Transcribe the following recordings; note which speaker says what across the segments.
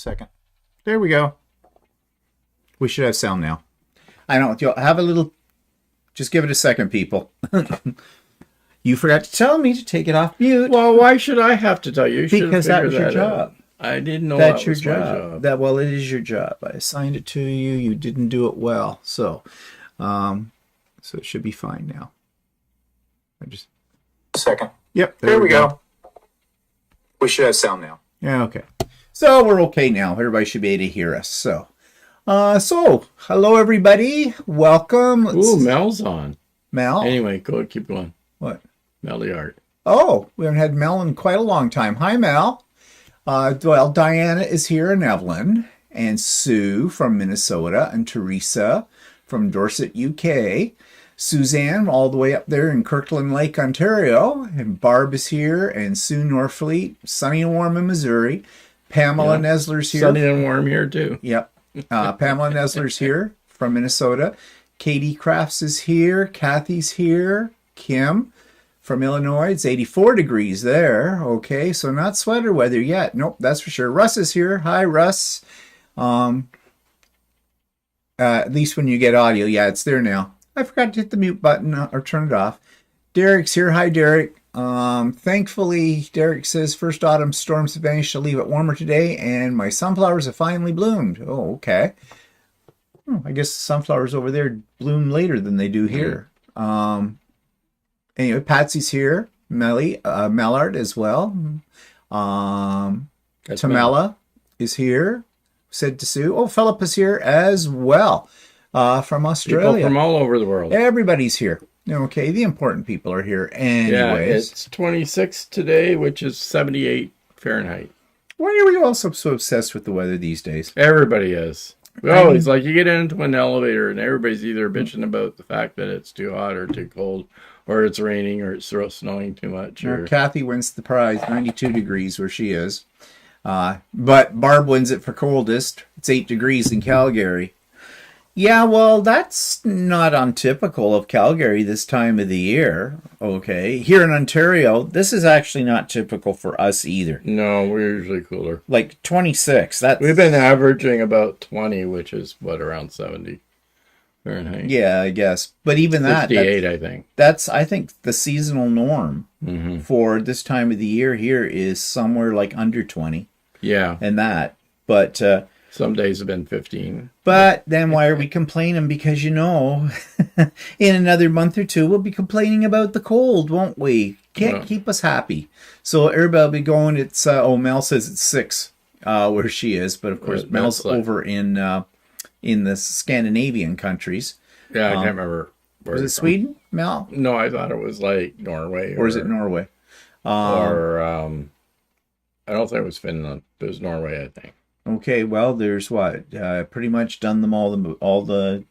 Speaker 1: second. There we go. We should have sound now. I don't. You'll have a little. Just give it a second, people. You forgot to tell me to take it off mute.
Speaker 2: Well, why should I have to tell you? You
Speaker 1: Because that was your job.
Speaker 2: I didn't know
Speaker 1: That's
Speaker 2: that
Speaker 1: your
Speaker 2: was
Speaker 1: job.
Speaker 2: my job.
Speaker 1: Well, it is your job. I assigned it to you. You didn't do it well, so it should be fine now. I just second. Yep. There we go. We should have sound now. Yeah. Okay. So we're okay now. Everybody should be able to hear us. So hello everybody. Welcome.
Speaker 2: Ooh, Mel's on.
Speaker 1: Mel.
Speaker 2: Anyway, keep going.
Speaker 1: What?
Speaker 2: Mel the Art.
Speaker 1: Oh, we haven't had Mel in quite a long time. Hi, Mel. Well, Diana is here in Evelyn, and Sue from Minnesota, and Teresa from Dorset, UK. Suzanne all the way up there in Kirkland Lake, Ontario, and Barb is here, and Sue Norfleet, sunny and warm in Missouri. Pamela Nesler's here.
Speaker 2: Sunny and warm here too.
Speaker 1: Yep. Pamela Nesler's here from Minnesota. Katie Crafts is here. Kathy's here. Kim from Illinois. It's 84 degrees there. Okay, so not sweater weather yet. Nope, that's for sure. Russ is here. Hi, Russ. At least when you get audio. Yeah, it's there now. I forgot to hit the mute button or turn it off. Derek's here. Hi, Derek. Thankfully, Derek says first autumn storms have vanished to leave it warmer today, and my sunflowers have finally bloomed. Oh, okay. I guess the sunflowers over there bloom later than they do here. Anyway, Patsy's here. Mallard as well. Tamela is here. Said to Sue. Oh, Philip is here as well. From Australia.
Speaker 2: People from all over the world.
Speaker 1: Everybody's here. Okay, the important people are here anyways.
Speaker 2: Yeah, it's 26 today, which is 78 Fahrenheit.
Speaker 1: Why are we all so obsessed with the weather these days?
Speaker 2: Everybody is. It's like you get into an elevator and everybody's either bitching about the fact that it's too hot or too cold, or it's raining or it's snowing too much. Or
Speaker 1: Kathy wins the prize, 92 degrees where she is. But Barb wins it for coldest. It's 8 degrees in Calgary. Yeah, well, that's not untypical of Calgary this time of the year. Okay. Here in Ontario, this is actually not typical for us either.
Speaker 2: No, we're usually cooler.
Speaker 1: Like 26.
Speaker 2: We've been averaging about 20, which is around 70 Fahrenheit.
Speaker 1: Yeah, I guess. But even
Speaker 2: 58, I think.
Speaker 1: That's, I think, the seasonal norm for this time of the year here is somewhere like under 20.
Speaker 2: Yeah.
Speaker 1: And that. But
Speaker 2: some days have been 15.
Speaker 1: But then why are we complaining? Because, in another month or two, we'll be complaining about the cold, won't we? Can't keep us happy. So everybody will be going, it's, Mel says it's 6 where she is. But, of course, Mel's over in the Scandinavian countries.
Speaker 2: Yeah, I can't remember.
Speaker 1: Was it Sweden, Mel?
Speaker 2: No, I thought it was like Norway.
Speaker 1: Or is it Norway?
Speaker 2: I don't think it was Finland. It was Norway, I think.
Speaker 1: Okay, well, there's pretty much done them all the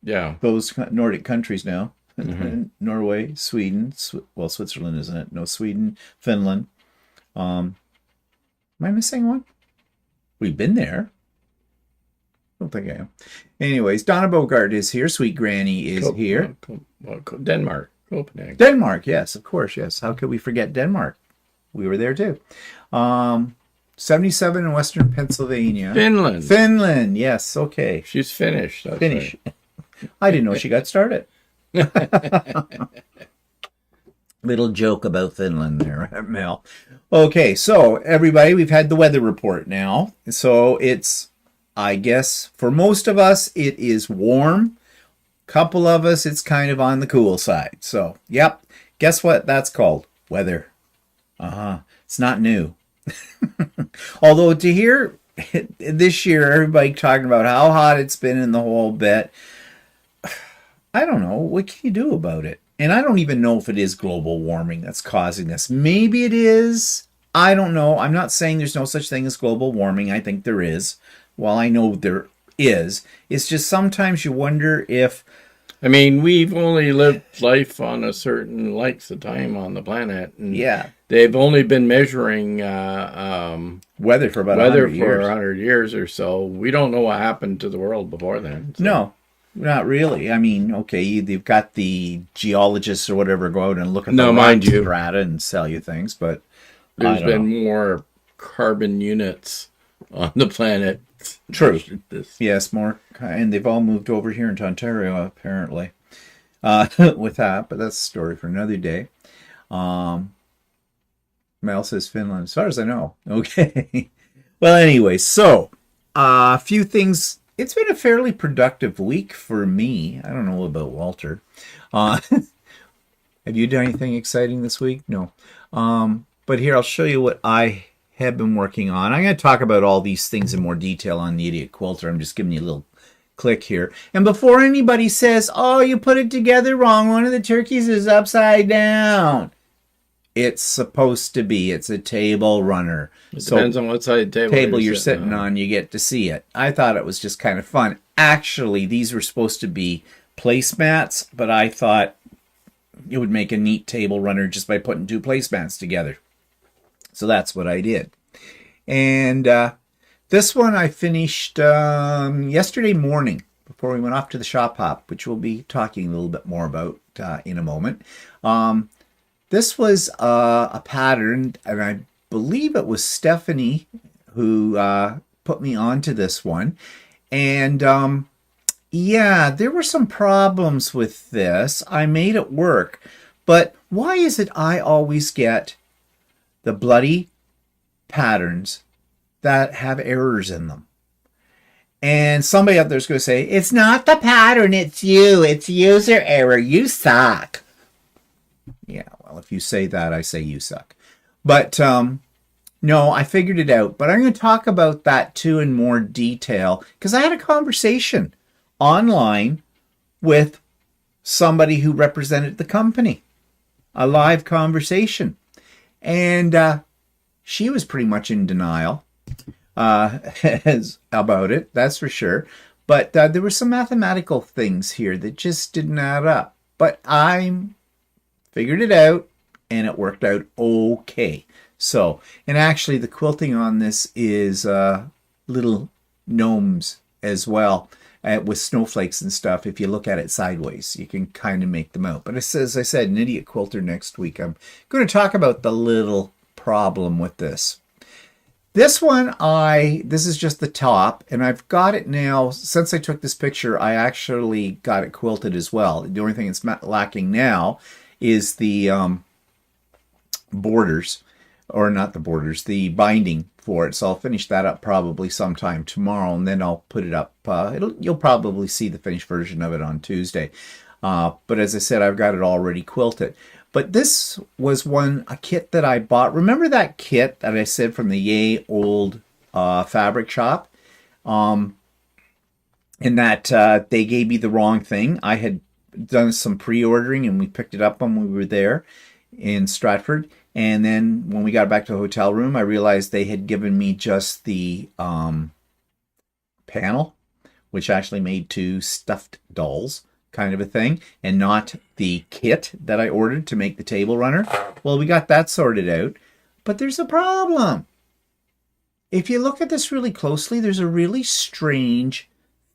Speaker 1: those Nordic countries now. Norway, Sweden, Switzerland isn't it? No, Sweden, Finland. Am I missing one? We've been there. I don't think I am. Anyways, Donna Bogart is here. Sweet Granny is here.
Speaker 2: Denmark, Copenhagen.
Speaker 1: Denmark, yes, of course, yes. How could we forget Denmark? We were there too. 77 in Western Pennsylvania. Finland, yes, okay.
Speaker 2: She's Finnish.
Speaker 1: Finnish. Right. I didn't know she got started. Little joke about Finland there, Mel. Okay, so everybody, we've had the weather report now. So it's, I guess, for most of us, it is warm. Couple of us, it's kind of on the cool side. So, yep. Guess what that's called? Weather. It's not new. Although to hear this year everybody talking about how hot it's been in the whole bit, I don't know. What can you do about it? And I don't even know if it is global warming that's causing this. Maybe it is. I don't know. I'm not saying there's no such thing as global warming. I think there is. Well, I know there is. It's just sometimes you wonder if...
Speaker 2: I mean, we've only lived life on a certain length of time on the planet. And they've only been measuring
Speaker 1: weather for about
Speaker 2: 100 years or so. We don't know what happened to the world before then.
Speaker 1: So. No, not really. I mean, okay, you've got the geologists or whatever go out and look at the strata and sell you things, but
Speaker 2: there's been more carbon units on the planet.
Speaker 1: True.
Speaker 2: This.
Speaker 1: Yes, more. And they've all moved over here into Ontario, apparently, with that. But that's a story for another day. Mel says Finland, as far as I know. Okay. Well, anyway, so a few things. It's been a fairly productive week for me. I don't know about Walter. Have you done anything exciting this week? No. But here, I'll show you what I have been working on. I'm going to talk about all these things in more detail on the Idiot Quilter. I'm just giving you a little click here. And before anybody says, oh, you put it together wrong, one of the turkeys is upside down. It's supposed to be. It's a table runner.
Speaker 2: It depends on what side
Speaker 1: table you're sitting on. You get to see it. I thought it was just kind of fun. Actually, these were supposed to be placemats, but I thought it would make a neat table runner just by putting two placemats together. So that's what I did. And this one I finished yesterday morning before we went off to the shop hop, which we'll be talking a little bit more about in a moment. This was a pattern, and I believe it was Stephanie who put me onto this one. And yeah, there were some problems with this. I made it work. But why is it I always get the bloody patterns that have errors in them? And somebody out there is going to say, it's not the pattern, it's you. It's user error. You suck. Yeah, well, if you say that, I say you suck. But no, I figured it out. But I'm going to talk about that too in more detail because I had a conversation online with somebody who represented the company. A live conversation. And she was pretty much in denial about it, that's for sure. But there were some mathematical things here that just didn't add up. But I figured it out, and it worked out okay. So, and actually the quilting on this is little gnomes as well, with snowflakes and stuff. If you look at it sideways, you can kind of make them out. But as I said, an Idiot Quilter next week, I'm going to talk about the little problem with this. This one, this is just the top, and I've got it now. Since I took this picture, I actually got it quilted as well. The only thing it's lacking now is the borders, or not the borders, the binding for it. So I'll finish that up probably sometime tomorrow, and then I'll put it up. You'll probably see the finished version of it on Tuesday. But as I said, I've got it already quilted. But this was a kit that I bought. Remember that kit that I said from the Yay Old fabric shop? And that they gave me the wrong thing. I had done some pre-ordering, and we picked it up when we were there in Stratford. And then when we got back to the hotel room, I realized they had given me just the panel, which actually made two stuffed dolls kind of a thing, and not the kit that I ordered to make the table runner. Well, we got that sorted out, but there's a problem. If you look at this really closely, there's a really strange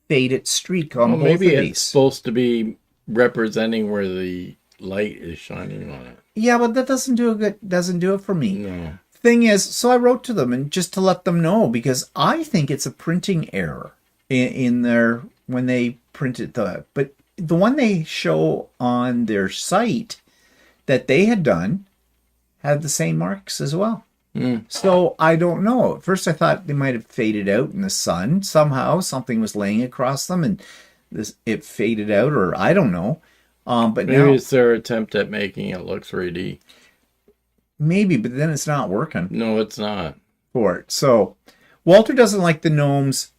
Speaker 1: faded streak on both of these. Maybe
Speaker 2: it's supposed to be representing where the light is shining on it.
Speaker 1: Yeah, but that doesn't do it for me.
Speaker 2: No.
Speaker 1: Thing is, so I wrote to them and just to let them know, because I think it's a printing error in their when they printed but the one they show on their site that they had done had the same marks as well. So I don't know. At first I thought they might have faded out in the sun. Somehow something was laying across them and it faded out, or I don't know. But
Speaker 2: maybe it's their attempt at making it look 3D.
Speaker 1: Maybe, but then it's not working.
Speaker 2: No, it's not.
Speaker 1: For it. So Walter doesn't like the gnomes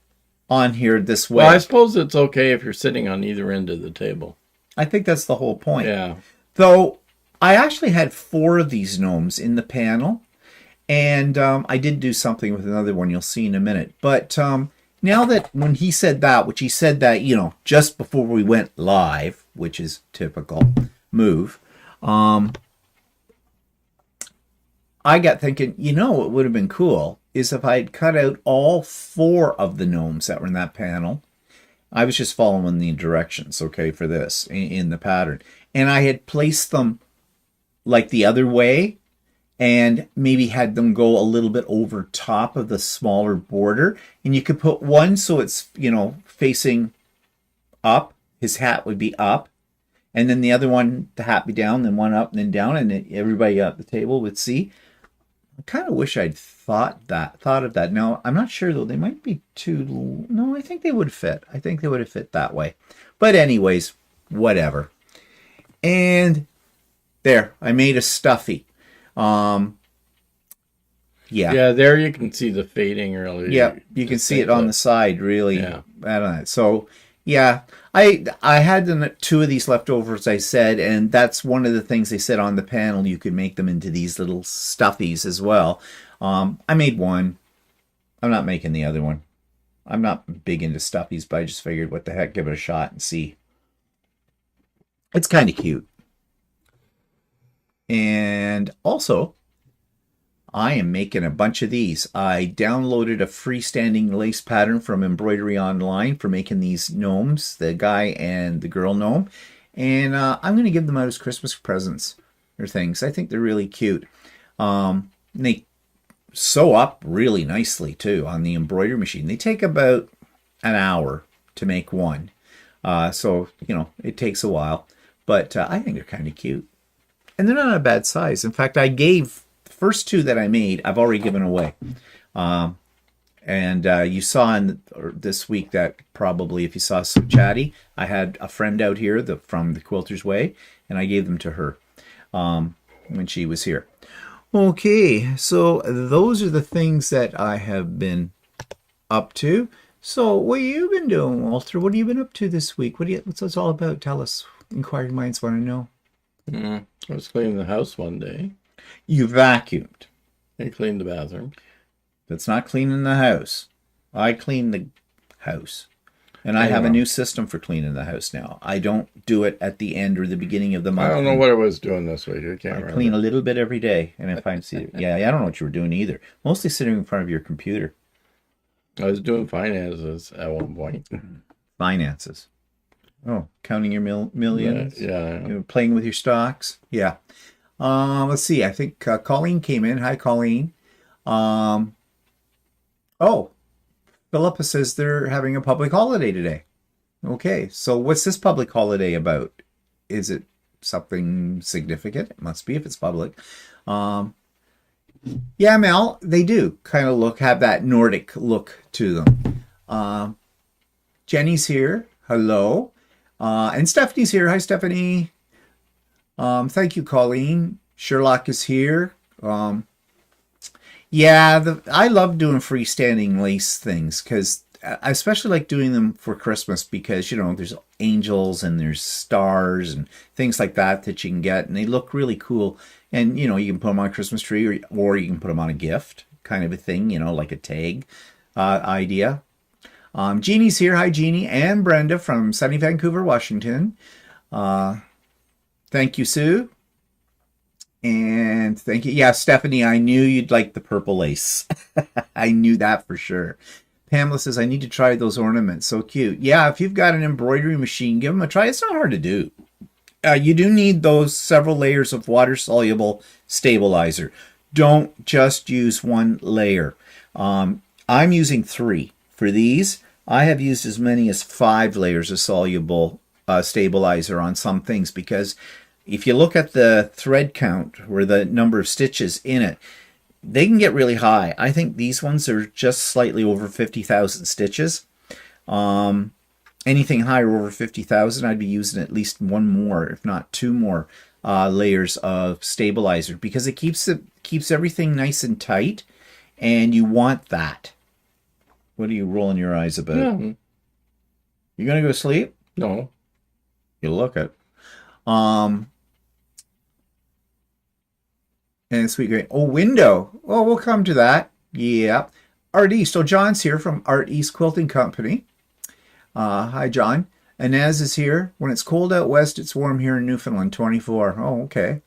Speaker 1: on here this way.
Speaker 2: Well, I suppose it's okay if you're sitting on either end of the table.
Speaker 1: I think that's the whole point.
Speaker 2: Yeah.
Speaker 1: Though I actually had 4 of these gnomes in the panel, and I did do something with another one you'll see in a minute. But now that when he said that, which he said that, just before we went live, which is typical move, I got thinking, what would have been cool is if I had cut out all 4 of the gnomes that were in that panel. I was just following the directions, okay, for this in the pattern. And I had placed them like the other way, and maybe had them go a little bit over top of the smaller border. And you could put one so it's, facing up. His hat would be up. And then the other one, the hat be down, then one up and then down, and everybody at the table would see. I kind of wish I'd thought of that. Now, I'm not sure though. They might be too. No, I think they would fit. I think they would have fit that way. But anyways, whatever. And there, I made a stuffy. Yeah.
Speaker 2: Yeah, there you can see the fading really.
Speaker 1: Yeah, you can see it on the side, really.
Speaker 2: Yeah.
Speaker 1: I don't know. So, yeah, I had two of these left over, as I said, and that's one of the things they said on the panel. You could make them into these little stuffies as well. I made one. I'm not making the other one. I'm not big into stuffies, but I just figured, what the heck, give it a shot and see. It's kind of cute. And also, I am making a bunch of these. I downloaded a freestanding lace pattern from Embroidery Online for making these gnomes, the guy and the girl gnome. And I'm going to give them out as Christmas presents or things. I think they're really cute. They sew up really nicely, too, on the embroidery machine. They take about an hour to make one. So, it takes a while. But I think they're kind of cute. And they're not a bad size. In fact, I gave the first two that I made, I've already given away. And you saw this week that probably, if you saw some Chatty, I had a friend out here from the Quilter's Way, and I gave them to her when she was here. Okay, so those are the things that I have been up to. So what have you been doing, Walter? What have you been up to this week? What's this all about? Tell us. Inquiring minds want to know.
Speaker 2: I was cleaning the house one day.
Speaker 1: You vacuumed.
Speaker 2: And cleaned the bathroom.
Speaker 1: That's not cleaning the house. I clean the house. And I have a new system for cleaning the house now. I don't do it at the end or the beginning of the month.
Speaker 2: I don't know what I was doing this week. I can't remember.
Speaker 1: I clean a little bit every day. And if I'm yeah, I don't know what you were doing either. Mostly sitting in front of your computer.
Speaker 2: I was doing finances at one point.
Speaker 1: Finances. Oh, counting your millions?
Speaker 2: Yeah.
Speaker 1: Playing with your stocks? Yeah. Let's see. I think Colleen came in. Hi, Colleen. Oh, Philippa says they're having a public holiday today. Okay, so what's this public holiday about? Is it something significant? It must be if it's public. Yeah, Mel, they do kind of have that Nordic look to them. Jenny's here. Hello. And Stephanie's here. Hi, Stephanie. Thank you, Colleen. Sherlock is here. Yeah, I love doing freestanding lace things because I especially like doing them for Christmas because, there's angels and there's stars and things like that you can get, and they look really cool. And, you can put them on a Christmas tree or you can put them on a gift kind of a thing, like a tag idea. Jeannie's here. Hi, Jeannie. And Brenda from sunny Vancouver, Washington. Thank you, Sue. And thank you. Yeah, Stephanie, I knew you'd like the purple lace. I knew that for sure. Pamela says, I need to try those ornaments. So cute. Yeah, if you've got an embroidery machine, give them a try. It's not hard to do. You do need those several layers of water-soluble stabilizer. Don't just use one layer. I'm using 3. For these, I have used as many as 5 layers of soluble stabilizer on some things because if you look at the thread count or the number of stitches in it, they can get really high. I think these ones are just slightly over 50,000 stitches. Anything higher over 50,000, I'd be using at least 1 more, if not 2 more layers of stabilizer because it keeps everything nice and tight, and you want that. What are you rolling your eyes about?
Speaker 2: Yeah.
Speaker 1: You gonna go to sleep?
Speaker 2: No.
Speaker 1: You look it. And sweet green. Oh, window. Oh, we'll come to that. Yeah. Art East. So John's here from Art East Quilting Company. Hi, John. Inez is here. When it's cold out west, it's warm here in Newfoundland. 24. Oh, okay.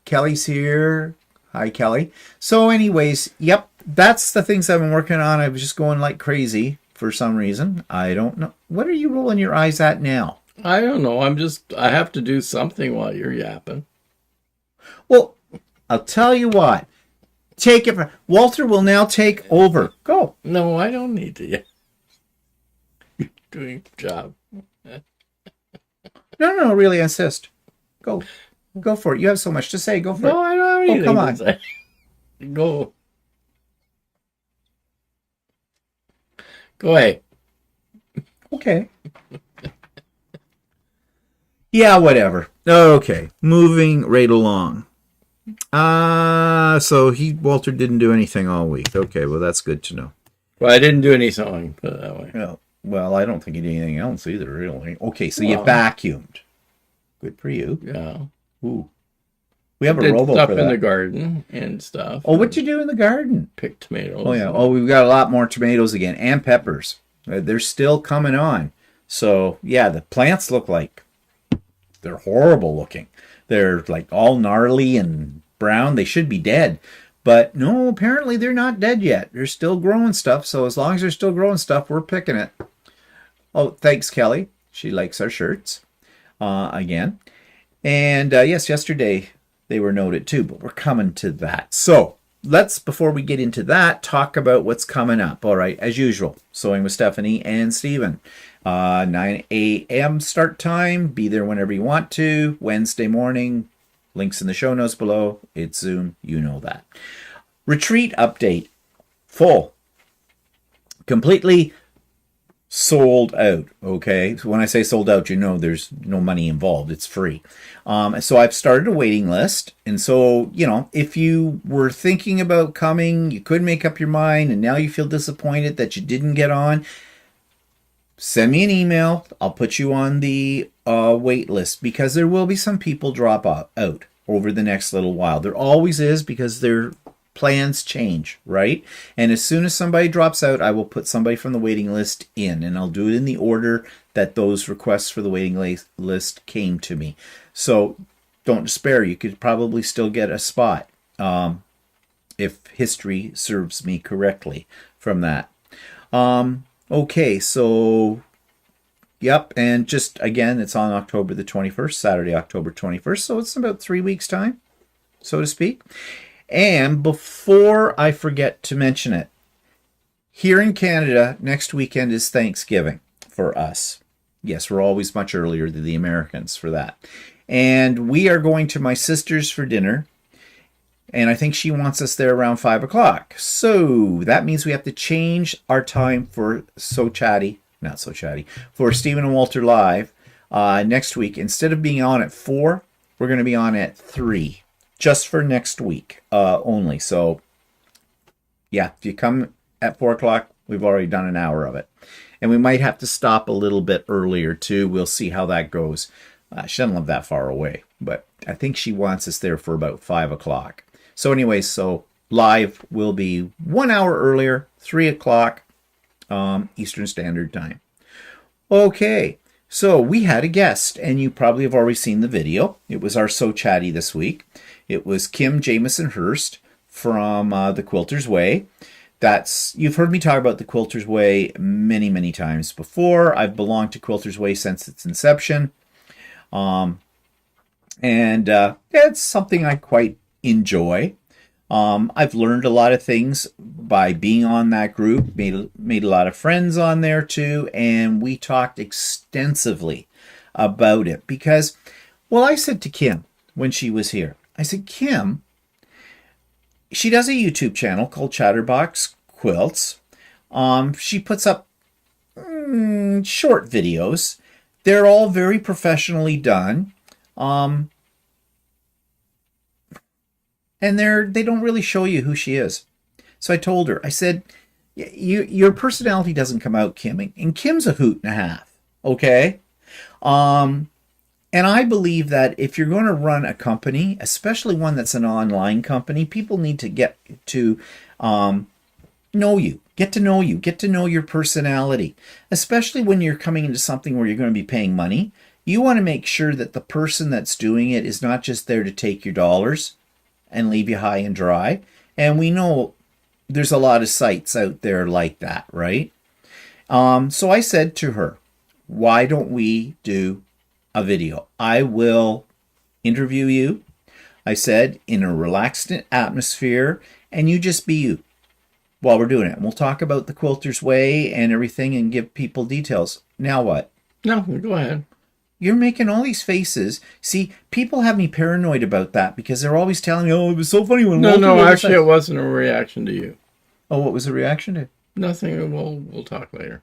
Speaker 1: Kelly's here. Hi, Kelly. So anyways, yep, that's the things I've been working on. I was just going like crazy for some reason. I don't know. What are you rolling your eyes at now?
Speaker 2: I don't know. I have to do something while you're yapping.
Speaker 1: Well, I'll tell you what. Take it. Walter will now take over. Go.
Speaker 2: No, I don't need to. You're doing a job.
Speaker 1: No, really insist. Go. Go for it. You have so much to say. Go for it.
Speaker 2: No, I don't have anything
Speaker 1: come on.
Speaker 2: to say. Go. Go away.
Speaker 1: Okay. Yeah, whatever. Okay. Moving right along. So Walter didn't do anything all week. Okay, well that's good to know.
Speaker 2: Well, I didn't do any sewing, put it that way.
Speaker 1: No. Well, I don't think you did anything else either, really. Okay, so you vacuumed. Good for you.
Speaker 2: Yeah.
Speaker 1: Ooh. We have a
Speaker 2: Did
Speaker 1: robo
Speaker 2: stuff
Speaker 1: for that.
Speaker 2: in the garden and stuff.
Speaker 1: Oh, what'd you do in the garden?
Speaker 2: Pick tomatoes.
Speaker 1: Oh, yeah. Oh, we've got a lot more tomatoes again and peppers. They're still coming on. So, yeah, the plants look like they're horrible looking. They're like all gnarly and brown. They should be dead. But no, apparently they're not dead yet. They're still growing stuff. So as long as they're still growing stuff, we're picking it. Oh, thanks, Kelly. She likes our shirts again. And yes, yesterday they were noted too, but we're coming to that. So let's, before we get into that, talk about what's coming up. All right, as usual, Sewing with Stephanie and Stephen. 9 a.m. start time. Be there whenever you want to. Wednesday morning. Links in the show notes below. It's Zoom. You know that. Retreat update. Full. Completely sold out. Okay. So when I say sold out, you know there's no money involved. It's free. So I've started a waiting list. And so, you know, if you were thinking about coming, you couldn't make up your mind, and now you feel disappointed that you didn't get on, send me an email. I'll put you on the wait list, because there will be some people drop out over the next little while. There always is, because their plans change, right? And as soon as somebody drops out, I will put somebody from the waiting list in, and I'll do it in the order that those requests for the waiting list came to me. So don't despair. You could probably still get a spot if history serves me correctly from that. Okay, so, yep, and just, again, it's on October the 21st, Saturday, October 21st, so it's about 3 weeks' time, so to speak. And before I forget to mention it, here in Canada, next weekend is Thanksgiving for us. Yes, we're always much earlier than the Americans for that. And we are going to my sister's for dinner. And I think she wants us there around 5 o'clock. So that means we have to change our time for for Stephen and Walter Live next week. Instead of being on at 4, we're going to be on at 3. Just for next week only. So, yeah, if you come at 4 o'clock, we've already done an hour of it. And we might have to stop a little bit earlier, too. We'll see how that goes. She doesn't live that far away. But I think she wants us there for about 5 o'clock. So anyways, so live will be 1 hour earlier, 3 o'clock Eastern Standard Time. Okay, so we had a guest, and you probably have already seen the video. It was our So Chatty this week. It was Kim Jameson-Hurst from the Quilter's Way. You've heard me talk about the Quilter's Way many, many times before. I've belonged to Quilter's Way since its inception. It's something I quite enjoy. I've learned a lot of things by being on that group, made a lot of friends on there too, and we talked extensively about it because, well, I said to Kim when she was here, I said, Kim, she does a YouTube channel called Chatterbox Quilts. She puts up short videos. They're all very professionally done. And they don't really show you who she is. So I told her, I said, your personality doesn't come out, Kim. And Kim's a hoot and a half, okay? And I believe that if you're going to run a company, especially one that's an online company, people need to get to know you, get to know your personality, especially when you're coming into something where you're going to be paying money. You want to make sure that the person that's doing it is not just there to take your dollars and leave you high and dry. And we know there's a lot of sites out there like that, right? So I said to her, why don't we do a video? I will interview you. I said, in a relaxed atmosphere, and you just be you while we're doing it. And we'll talk about the Quilter's Way and everything and give people details. Now what?
Speaker 2: No, go ahead.
Speaker 1: You're making all these faces. See, people have me paranoid about that because they're always telling me, oh, it was so funny when Walter...
Speaker 2: No, actually, it wasn't a reaction to you.
Speaker 1: Oh, what was the reaction to?
Speaker 2: Nothing. We'll talk later.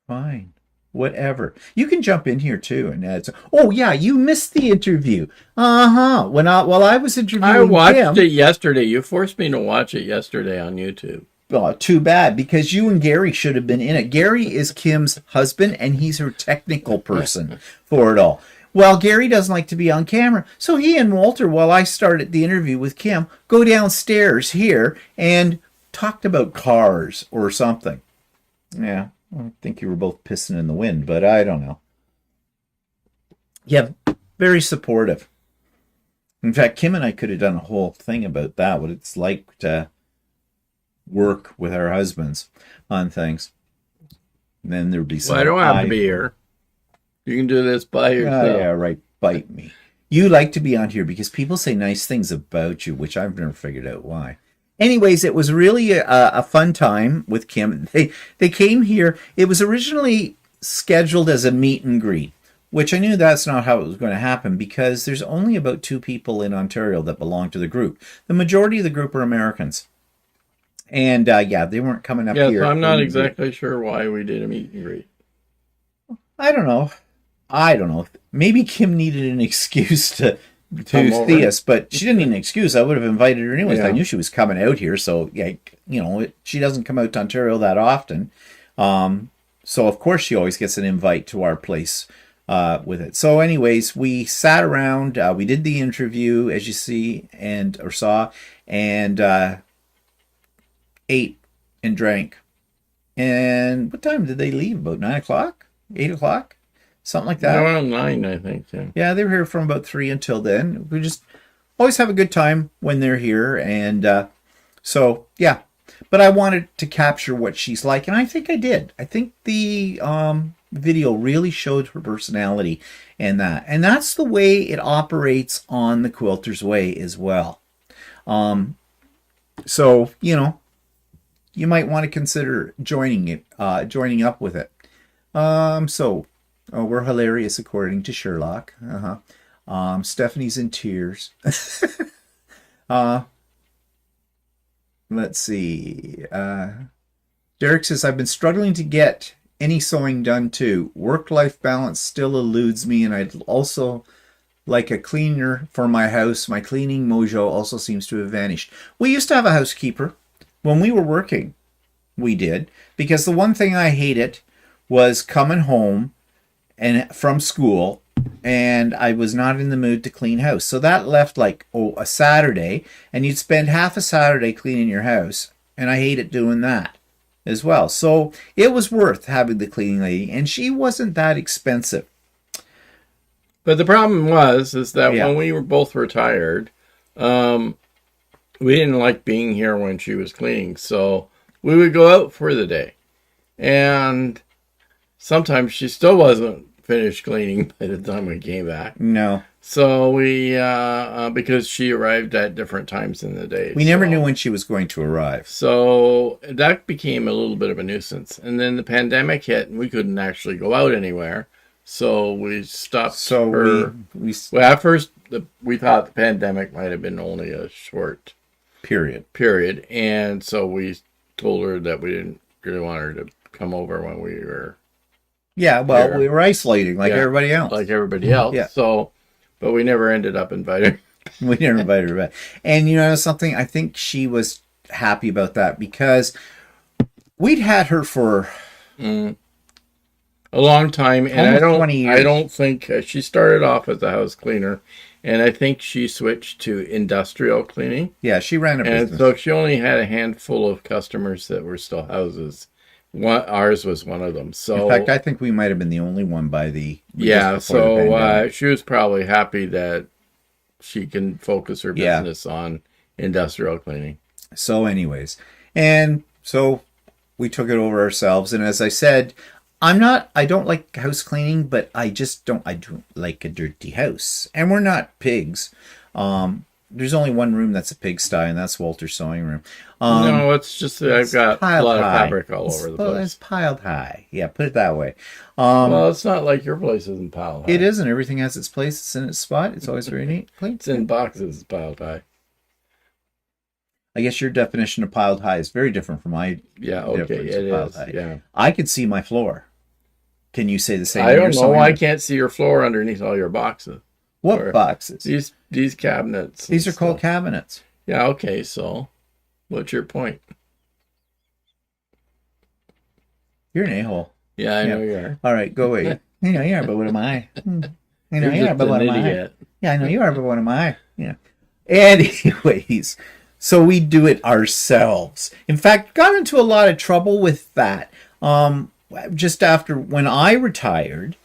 Speaker 1: Fine. Whatever. You can jump in here too and add. Oh yeah, you missed the interview. While I was interviewing
Speaker 2: I watched
Speaker 1: Kim,
Speaker 2: it yesterday. You forced me to watch it yesterday on YouTube.
Speaker 1: Oh, too bad, because you and Gary should have been in it. Gary is Kim's husband, and he's her technical person for it all. Well, Gary doesn't like to be on camera, so he and Walter, while I started the interview with Kim, go downstairs here and talked about cars or something. Yeah, I think you were both pissing in the wind, but I don't know. Yeah, very supportive. In fact, Kim and I could have done a whole thing about that, what it's like to work with our husbands on things. And then there'd be some...
Speaker 2: Well, I don't have to be here. You can do this by yourself.
Speaker 1: Yeah, right. Bite me. You like to be on here because people say nice things about you, which I've never figured out why. Anyways, it was really a fun time with Kim. They came here. It was originally scheduled as a meet and greet, which I knew that's not how it was going to happen because there's only about 2 people in Ontario that belong to the group. The majority of the group are Americans. And they weren't coming up here.
Speaker 2: Yeah, so I'm not exactly sure why we did a meet and greet.
Speaker 1: I don't know. Maybe Kim needed an excuse to see us, but she didn't need an excuse. I would have invited her anyways. Yeah. I knew she was coming out here, so she doesn't come out to Ontario that often. So of course she always gets an invite to our place with it. So anyways, we sat around. We did the interview, as you see or saw, and ate and drank. And what time did they leave? About 9 o'clock? 8 o'clock? Something like that.
Speaker 2: Around 9, I think.
Speaker 1: Yeah, they were here from about 3 until then. We just always have a good time when they're here. And so, yeah. But I wanted to capture what she's like, and I think I did. I think the video really showed her personality and that. And that's the way it operates on the Quilter's Way as well. So, you might want to consider joining up with it. We're hilarious according to Sherlock. Stephanie's in tears. Let's see. Derek says, I've been struggling to get any sewing done too. Work-life balance still eludes me, and I'd also like a cleaner for my house. My cleaning mojo also seems to have vanished. We used to have a housekeeper. When we were working, we did. Because the one thing I hated was coming home and from school, and I was not in the mood to clean house. So that left a Saturday, and you'd spend half a Saturday cleaning your house, and I hated doing that as well. So it was worth having the cleaning lady, and she wasn't that expensive.
Speaker 2: But the problem is that when we were both retired, we didn't like being here when she was cleaning, so we would go out for the day. And sometimes she still wasn't finished cleaning by the time we came back.
Speaker 1: No.
Speaker 2: So we, because she arrived at different times in the day.
Speaker 1: We never knew when she was going to arrive.
Speaker 2: So that became a little bit of a nuisance. And then the pandemic hit, and we couldn't actually go out anywhere. So we stopped her. Well, at first, we thought the pandemic might have been only a short period. And so we told her that we didn't really want her to come over when we were...
Speaker 1: Yeah, well, we were isolating like everybody else.
Speaker 2: Like everybody else. Yeah. So, but we never ended up inviting her.
Speaker 1: We never invited her back. And you know something? I think she was happy about that because we'd had her for...
Speaker 2: a long time, and
Speaker 1: 20 years.
Speaker 2: I don't think she started off as a house cleaner, and I think she switched to industrial cleaning.
Speaker 1: Yeah, she ran a business.
Speaker 2: And so she only had a handful of customers that were still houses. Ours was one of them. So
Speaker 1: in fact, I think we might have been the only one by the...
Speaker 2: So she was probably happy that she can focus her business on industrial cleaning.
Speaker 1: So anyways, and so we took it over ourselves, and as I said... I don't like house cleaning, but I do like a dirty house. And we're not pigs. There's only one room that's a pigsty, and that's Walter's sewing room.
Speaker 2: No, it's just that I've got a lot of fabric all over the place.
Speaker 1: It's piled high. Yeah, put it that way.
Speaker 2: Well, it's not like your place isn't piled high.
Speaker 1: It isn't. Everything has its place. It's in its spot. It's always very neat.
Speaker 2: It's in boxes piled high.
Speaker 1: I guess your definition of piled high is very different from my
Speaker 2: definition of piled high. Yeah.
Speaker 1: I could see my floor. Can you say the same?
Speaker 2: I don't know. I can't see your floor underneath all your boxes.
Speaker 1: What boxes?
Speaker 2: These cabinets.
Speaker 1: These are called cabinets.
Speaker 2: Yeah, okay, so what's your point?
Speaker 1: You're an a-hole.
Speaker 2: Yeah, I know you are.
Speaker 1: All right, go away. You know you are, but what am I? You know you are, but what am I? Yeah, I know you are, but what am I? Yeah. Anyways, so we do it ourselves. In fact, got into a lot of trouble with that. Just after when I retired,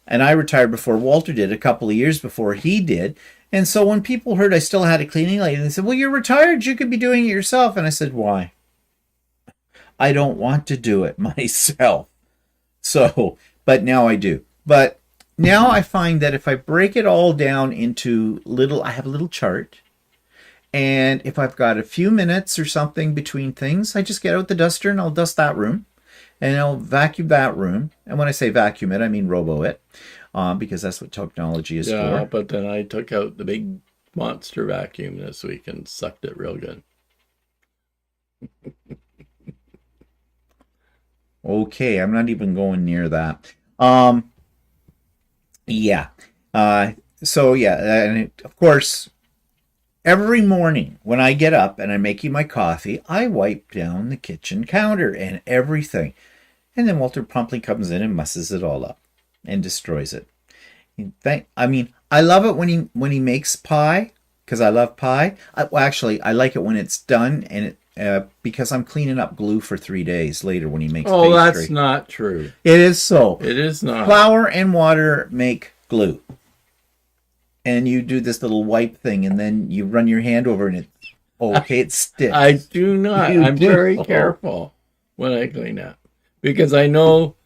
Speaker 1: and I retired before Walter did, a couple of years before he did. And so when people heard I still had a cleaning lady, they said, well, you're retired. You could be doing it yourself. And I said, why? I don't want to do it myself. So, but now I do. But now I find that if I break it all down into I have a little chart. And if I've got a few minutes or something between things, I just get out the duster and I'll dust that room. And I'll vacuum that room. And when I say vacuum it, I mean robo it. Because that's what technology is for.
Speaker 2: Yeah, but then I took out the big monster vacuum this week and sucked it real good.
Speaker 1: Okay, I'm not even going near that. Yeah. So, yeah, and of course, every morning when I get up and I'm making my coffee, I wipe down the kitchen counter and everything. And then Walter promptly comes in and messes it all up and destroys it. I mean, I love it when he makes pie, because I love pie. I like it when it's done, and because I'm cleaning up glue for 3 days later when he makes pastry.
Speaker 2: That's not true.
Speaker 1: It is so.
Speaker 2: It is not.
Speaker 1: Flour and water make glue. And you do this little wipe thing, and then you run your hand over and it sticks.
Speaker 2: I do not. I'm very careful when I clean up. Because I know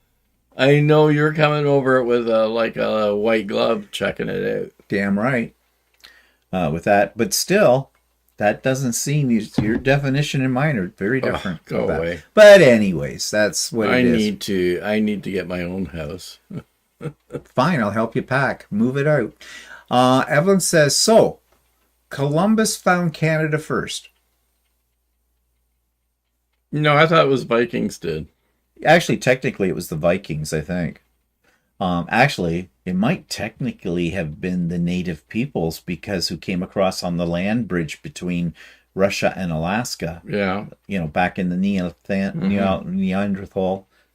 Speaker 2: you're coming over with a white glove checking it out.
Speaker 1: Damn right. With that, but still, that doesn't seem your definition and mine are very different.
Speaker 2: Go away.
Speaker 1: But anyways, that's what it is.
Speaker 2: I need to get my own house.
Speaker 1: Fine, I'll help you pack. Move it out. Evelyn says, so Columbus found Canada first.
Speaker 2: No, I thought it was Vikings did.
Speaker 1: Actually, technically, it was the Vikings, I think. Actually, it might technically have been the native peoples who came across on the land bridge between Russia and Alaska.
Speaker 2: Yeah.
Speaker 1: Back in the Neanderthal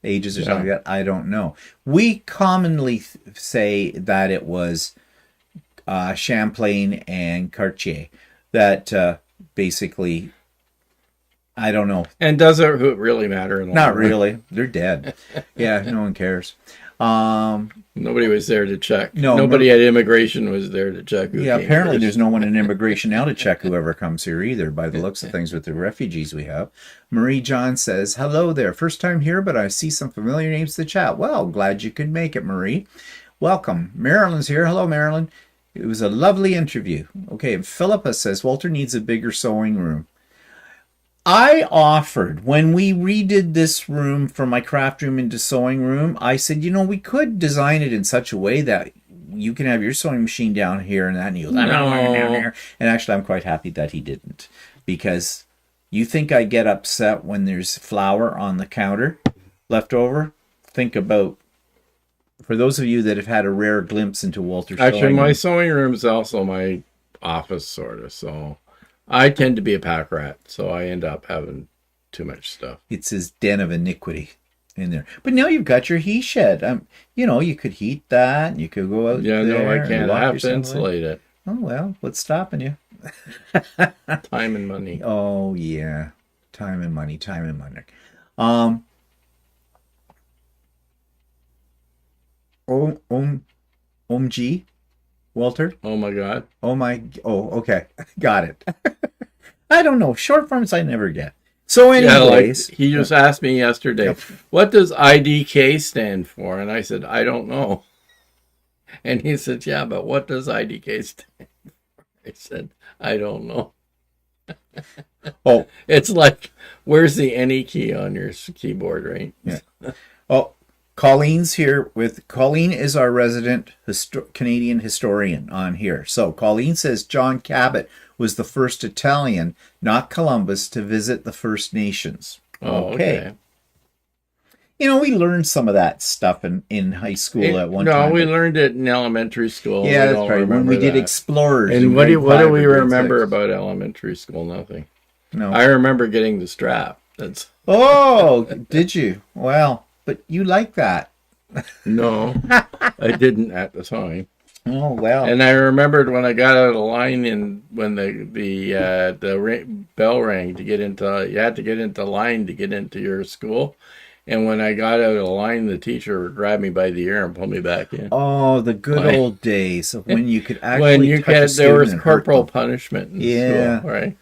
Speaker 1: ages or something like that. I don't know. We commonly say that it was Champlain and Cartier that basically... I don't know.
Speaker 2: And does it really matter?
Speaker 1: Not really. They're dead. Yeah, no one cares.
Speaker 2: Nobody was there to check.
Speaker 1: No,
Speaker 2: Nobody at immigration was there to check.
Speaker 1: Apparently there's no one in immigration now to check whoever comes here either, by the looks of things with the refugees we have. Marie John says, hello there. First time here, but I see some familiar names to chat. Well, glad you could make it, Marie. Welcome. Marilyn's here. Hello, Marilyn. It was a lovely interview. Okay, and Philippa says, Walter needs a bigger sewing room. I offered, when we redid this room from my craft room into sewing room, I said, we could design it in such a way that you can have your sewing machine down here and that, and he goes, down here. And actually, I'm quite happy that he didn't, because you think I get upset when there's flour on the counter left over? Think about, for those of you that have had a rare glimpse into Walter's
Speaker 2: Actually, my sewing room is also my office, sort of, so... I tend to be a pack rat, so I end up having too much stuff.
Speaker 1: It's his den of iniquity in there. But now you've got your he shed. You could heat that, and you could go out there.
Speaker 2: Yeah, no, I can't. I have to insulate it.
Speaker 1: Oh, well, what's stopping you?
Speaker 2: Time and money.
Speaker 1: Oh, yeah. Time and money. OMG? Walter?
Speaker 2: Oh my God.
Speaker 1: Oh, okay. Got it. I don't know. Short forms I never get. So anyways.
Speaker 2: He just asked me yesterday, what does IDK stand for? And I said, I don't know. And he said, yeah, but what does IDK stand for? I said, I don't know.
Speaker 1: Oh,
Speaker 2: it's like, where's the any key on your keyboard, right?
Speaker 1: Yeah. Oh, Colleen's here with Colleen is our resident Canadian historian on here. So Colleen says John Cabot was the first Italian, not Columbus, to visit the First Nations.
Speaker 2: Oh, okay.
Speaker 1: You know, we learned some of that stuff in high school at one time.
Speaker 2: No, we learned it in elementary school.
Speaker 1: Yeah, that's right. When we did explorers.
Speaker 2: And what do we remember about elementary school? Nothing.
Speaker 1: No.
Speaker 2: I remember getting the strap. That's.
Speaker 1: Oh, did you? Well, but you like that.
Speaker 2: No, I didn't at the time.
Speaker 1: Oh, well.
Speaker 2: And I remembered when I got out of the line when the bell rang to get into, you had to get into line to get into your school. And when I got out of the line, the teacher would grab me by the ear and pull me back in.
Speaker 1: Oh, the good old days of when you could actually
Speaker 2: there was corporal punishment in school, right?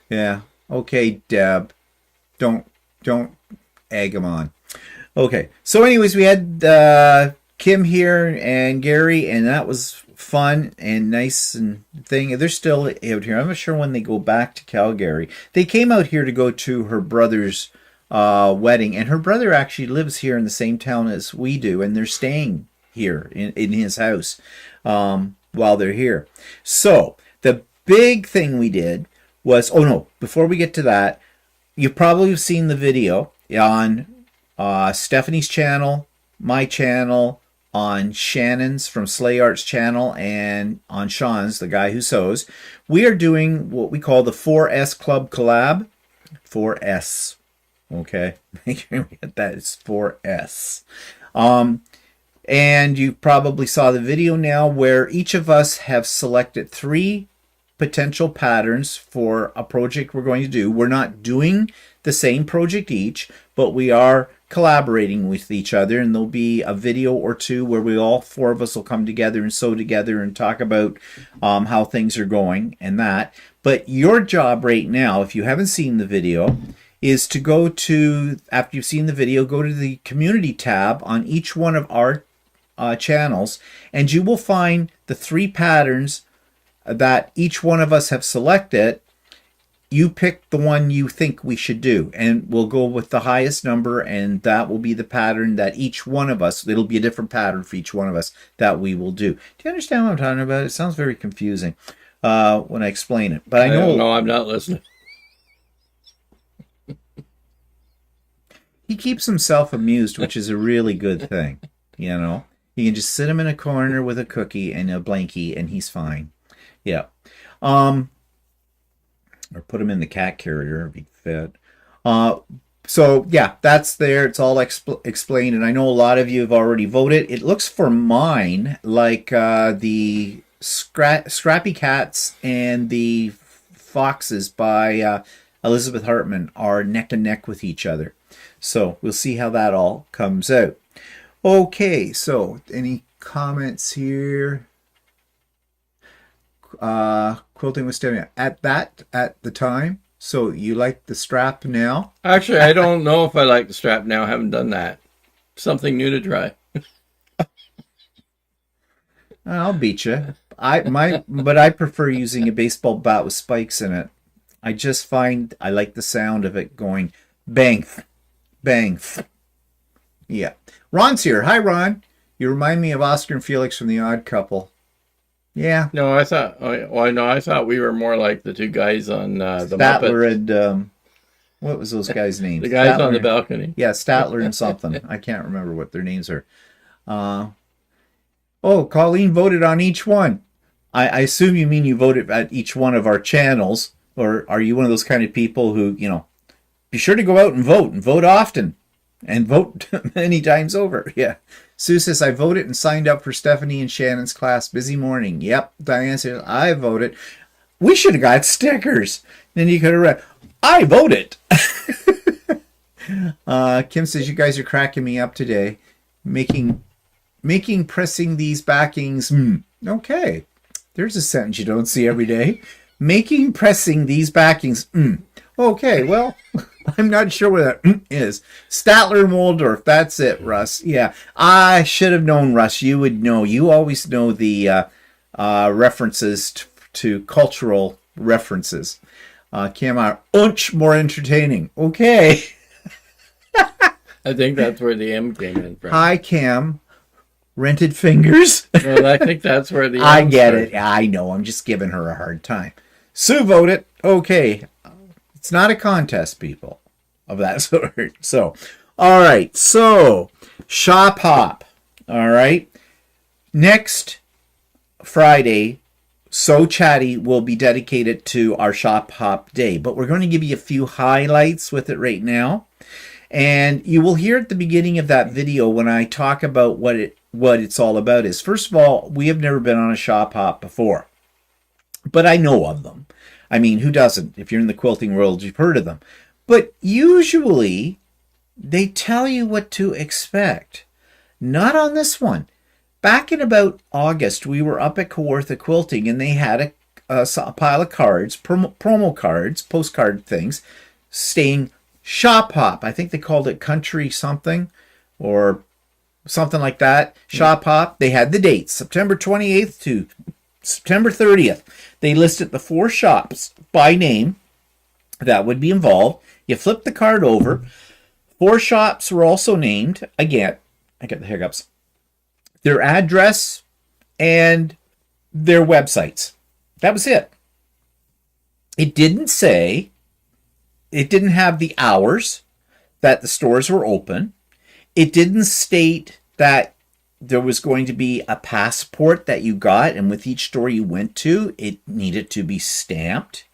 Speaker 1: Yeah. Okay, Deb. Don't egg them on. Okay. So anyways, we had Kim here and Gary, and that was fun and nice and thing. They're still out here. I'm not sure when they go back to Calgary. They came out here to go to her brother's wedding, and her brother actually lives here in the same town as we do, and they're staying here in his house while they're here. So the big thing we did was, before we get to that, you probably have seen the video on Stephanie's channel, my channel, on Shannon's from Slay Art's channel, and on Sean's, the guy who sews. We are doing what we call the 4S Club collab. 4S. Okay, make sure we get that. It's 4S. And you probably saw the video now where each of us have selected 3 potential patterns for a project we're going to do. We're not doing the same project each, but we are collaborating with each other, and there'll be a video or 2 where we all 4 of us will come together and sew together and talk about how things are going and that. But your job right now, if you haven't seen the video, is to go to, after you've seen the video, go to the community tab on each one of our channels, and you will find the 3 patterns that each one of us have selected. You pick the one you think we should do, and we'll go with the highest number, and that will be the pattern that each one of us, it'll be a different pattern for each one of us that we will do. Do you understand what I'm talking about? It sounds very confusing when I explain it, but I know.
Speaker 2: No, I'm not listening.
Speaker 1: He keeps himself amused, which is a really good thing. You know, you can just sit him in a corner with a cookie and a blankie, and he's fine. Yeah. Or put him in the cat carrier if he fit. So yeah, that's there. It's all explained, and I know a lot of you have already voted. It looks for mine like the Scrappy Cats and the Foxes by Elizabeth Hartman are neck and neck with each other. So we'll see how that all comes out. Okay, so any comments here? Quilting with Stevia at the time. So you like the strap now?
Speaker 2: Actually, I don't know if I like the strap now. I haven't done that. Something new to try.
Speaker 1: I'll beat you. But I prefer using a baseball bat with spikes in it. I just find I like the sound of it going bang, bang. Yeah. Ron's here. Hi, Ron. You remind me of Oscar and Felix from The Odd Couple. Yeah.
Speaker 2: No, I thought we were more like the 2 guys on the
Speaker 1: Statler
Speaker 2: Muppets.
Speaker 1: And what was those guys' names?
Speaker 2: The guys
Speaker 1: Statler,
Speaker 2: on the balcony.
Speaker 1: Yeah, Statler and something. I can't remember what their names are. Colleen voted on each one. I assume you mean you voted at each one of our channels, or are you one of those kind of people who, be sure to go out and vote often, and vote many times over. Yeah. Sue says, I voted and signed up for Stephanie and Shannon's class. Busy morning. Yep. Diane says, I voted. We should have got stickers. Then you could have read, I voted. Kim says, you guys are cracking me up today. Making pressing these backings. Okay. There's a sentence you don't see every day. Making pressing these backings. Okay, well, I'm not sure what that is. Statler and Waldorf, that's it, Russ. Yeah, I should have known, Russ. You would know. You always know the references to cultural references. Kim are more entertaining. Okay.
Speaker 2: I think that's where the M came in from.
Speaker 1: Hi, Cam. Rented fingers.
Speaker 2: Well, I think that's where the M
Speaker 1: I get
Speaker 2: started.
Speaker 1: it. I know. I'm just giving her a hard time. Sue voted. Okay. It's not a contest, people, of that sort. So, all right. So, shop hop. All right. Next Friday, So Chatty will be dedicated to our shop hop day, but we're going to give you a few highlights with it right now. And you will hear at the beginning of that video when I talk about what it's all about is, first of all, we have never been on a shop hop before, but I know of them. I mean, who doesn't? If you're in the quilting world, you've heard of them. But usually they tell you what to expect. Not on this one. Back in about August, we were up at Quilter Quilting, and they had a pile of cards, promo cards, postcard things, saying shop hop. I think they called it country something or something like that. Shop hop. They had the dates, September 28th to September 30th. They listed the 4 shops by name that would be involved. You flip the card over. 4 shops were also named. Again, I got the hiccups. Their address and their websites. That was it. It didn't have the hours that the stores were open. It didn't state that there was going to be a passport that you got, and with each store you went to, it needed to be stamped.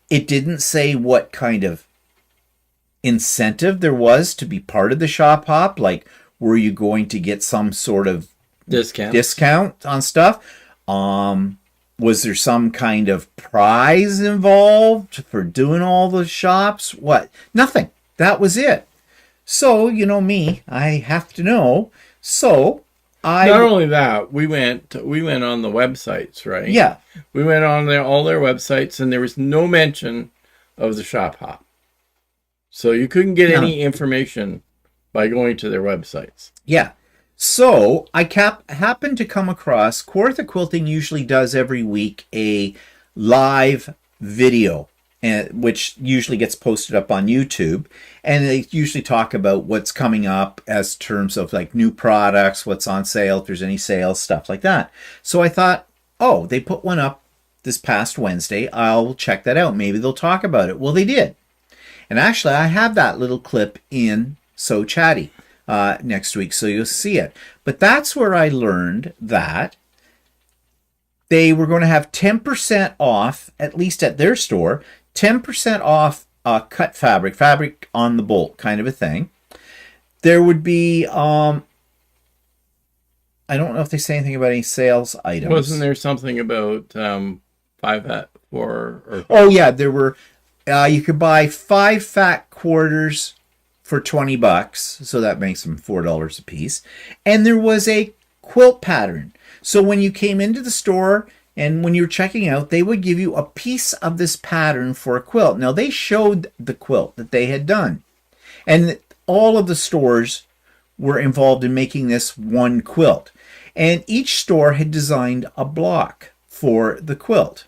Speaker 1: It didn't say what kind of incentive there was to be part of the shop hop, like were you going to get some sort of discount on stuff? Was there some kind of prize involved for doing all the shops? What? Nothing. That was it. So, you know me, I have to know. So, not
Speaker 2: only that, we went on the websites, right?
Speaker 1: Yeah.
Speaker 2: We went on all their websites, and there was no mention of the shop hop. So you couldn't get any information by going to their websites.
Speaker 1: Yeah. So I happened to come across, Quilter Quilting usually does every week a live video, which usually gets posted up on YouTube. And they usually talk about what's coming up as terms of like new products, what's on sale, if there's any sales, stuff like that. So I thought, oh, they put one up this past Wednesday. I'll check that out. Maybe they'll talk about it. Well, they did. And actually, I have that little clip in So Chatty next week, so you'll see it. But that's where I learned that they were going to have 10% off, at least at their store, 10% off cut fabric on the bolt kind of a thing. There would be, I don't know if they say anything about any sales items.
Speaker 2: Wasn't there something about 5 at 4? Or...
Speaker 1: Oh, yeah, there were. You could buy 5 fat quarters for $20, so that makes them $4 a piece. And there was a quilt pattern. So when you came into the store and when you were checking out, they would give you a piece of this pattern for a quilt. Now, they showed the quilt that they had done. And all of the stores were involved in making this one quilt. And each store had designed a block for the quilt.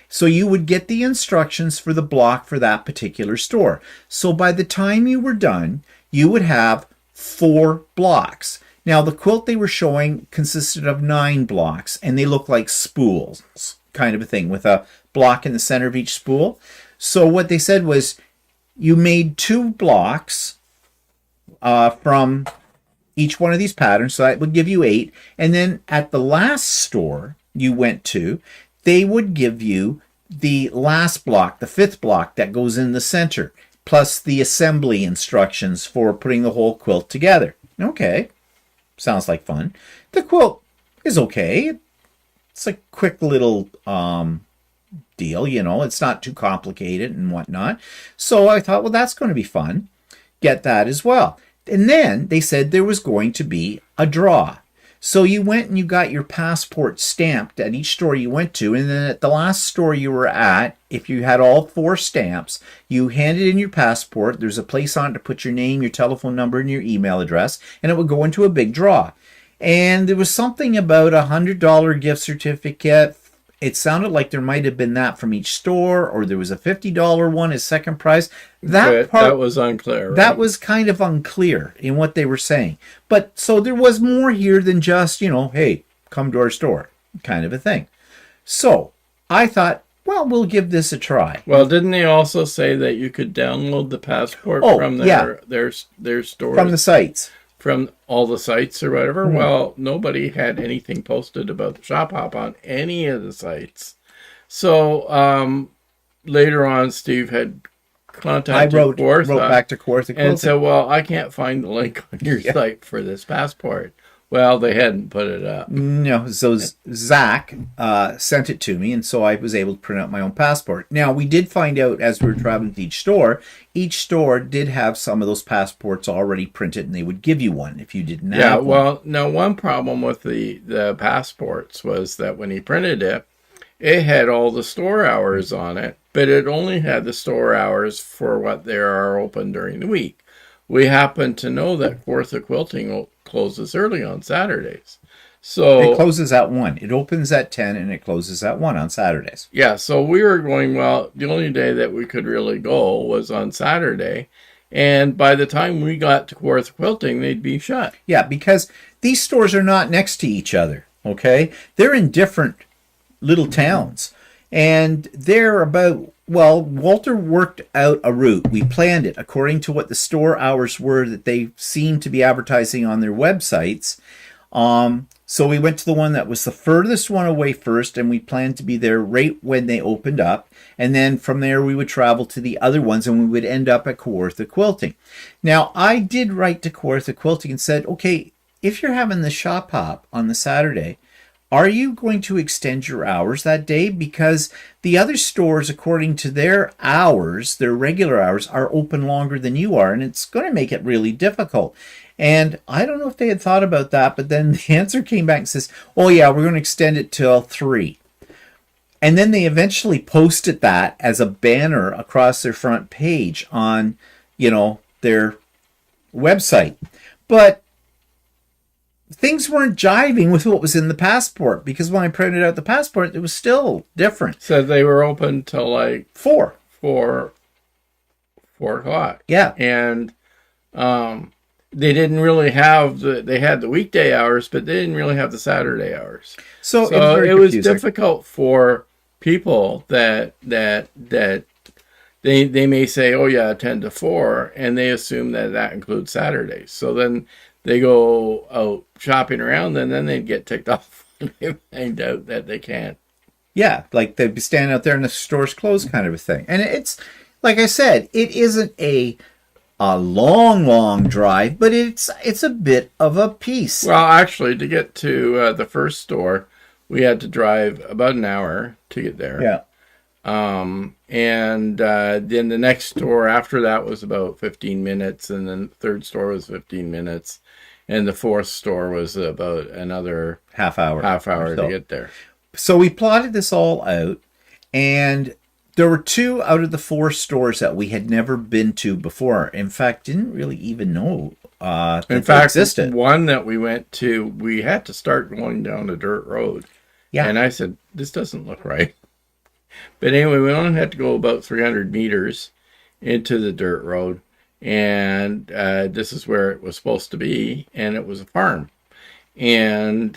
Speaker 1: So you would get the instructions for the block for that particular store. So by the time you were done, you would have 4 blocks. Now the quilt they were showing consisted of 9 blocks, and they look like spools, kind of a thing, with a block in the center of each spool. So what they said was you made 2 blocks from each one of these patterns, so that would give you 8. And then at the last store you went to, they would give you the last block, the 5th block that goes in the center, plus the assembly instructions for putting the whole quilt together. Okay, sounds like fun. The quilt is okay. It's a quick little deal, you know. It's not too complicated and whatnot. So I thought, well, that's going to be fun. Get that as well. And then they said there was going to be a draw. So you went and you got your passport stamped at each store you went to, and then at the last store you were at, if you had all 4 stamps, you handed in your passport. There's a place on it to put your name, your telephone number, and your email address, and it would go into a big draw. And there was something about $100 gift certificate It sounded like there might have been that from each store, or there was a $50 one as second price. That
Speaker 2: was unclear. Right?
Speaker 1: That was kind of unclear in what they were saying. But so there was more here than just, hey, come to our store kind of a thing. So I thought, well, we'll give this a try.
Speaker 2: Well, didn't they also say that you could download the passport from their stores?
Speaker 1: From the sites.
Speaker 2: From all the sites or whatever. Mm-hmm. Well, nobody had anything posted about the Shop Hop on any of the sites. So later on, Steve had contacted
Speaker 1: wrote back to Quilter
Speaker 2: and said, well, I can't find the link on your site for this passport. Well, they hadn't put it up.
Speaker 1: No, so Zach sent it to me, and so I was able to print out my own passport. Now, we did find out as we were traveling to each store did have some of those passports already printed, and they would give you one if you didn't have one.
Speaker 2: Yeah, well, now one problem with the passports was that when he printed it, it had all the store hours on it, but it only had the store hours for what they are open during the week. We happen to know that Quilter Quilting closes early on Saturdays. So
Speaker 1: it closes at 1. It opens at 10 and it closes at 1 on Saturdays.
Speaker 2: Yeah, so we were going, well, the only day that we could really go was on Saturday. And by the time we got to Quilter Quilting, they'd be shut.
Speaker 1: Yeah, because these stores are not next to each other, okay? They're in different little towns. And they're about, well, Walter worked out a route. We planned it according to what the store hours were that they seemed to be advertising on their websites. So we went to the one that was the furthest one away first, and we planned to be there right when they opened up. And then from there, we would travel to the other ones, and we would end up at Quilter Quilting. Now, I did write to Quilter Quilting and said, okay, if you're having the shop hop on the Saturday, are you going to extend your hours that day? Because the other stores, according to their hours, their regular hours, are open longer than you are, and it's going to make it really difficult. And I don't know if they had thought about that, but then the answer came back and says, oh yeah, we're going to extend it till 3. And then they eventually posted that as a banner across their front page on, their website. But things weren't jiving with what was in the passport, because when I printed out the passport, it was still different.
Speaker 2: So they were open till like
Speaker 1: 4
Speaker 2: o'clock.
Speaker 1: Yeah.
Speaker 2: And they didn't really have they had the weekday hours, but they didn't really have the Saturday hours. So it was difficult for people that they may say, oh yeah, 10 to 4, and they assume that includes Saturdays. So then they go out shopping around, and then they'd get ticked off when they find out that they can't.
Speaker 1: Yeah, like they'd be standing out there and the store's closed kind of a thing. And it's, like I said, it isn't a long drive, but it's a bit of a piece.
Speaker 2: Well, actually, to get to the first store, we had to drive about an hour to get there.
Speaker 1: Yeah.
Speaker 2: And then the next store after that was about 15 minutes, and then the third store was 15 minutes, and the fourth store was about another
Speaker 1: half hour
Speaker 2: to get there.
Speaker 1: So we plotted this all out, and there were 2 out of the 4 stores that we had never been to before. In fact, didn't really even know that they existed.
Speaker 2: One that we went to, we had to start going down a dirt road. Yeah. And I said, this doesn't look right. But anyway, we only had to go about 300 meters into the dirt road. And this is where it was supposed to be. And it was a farm. And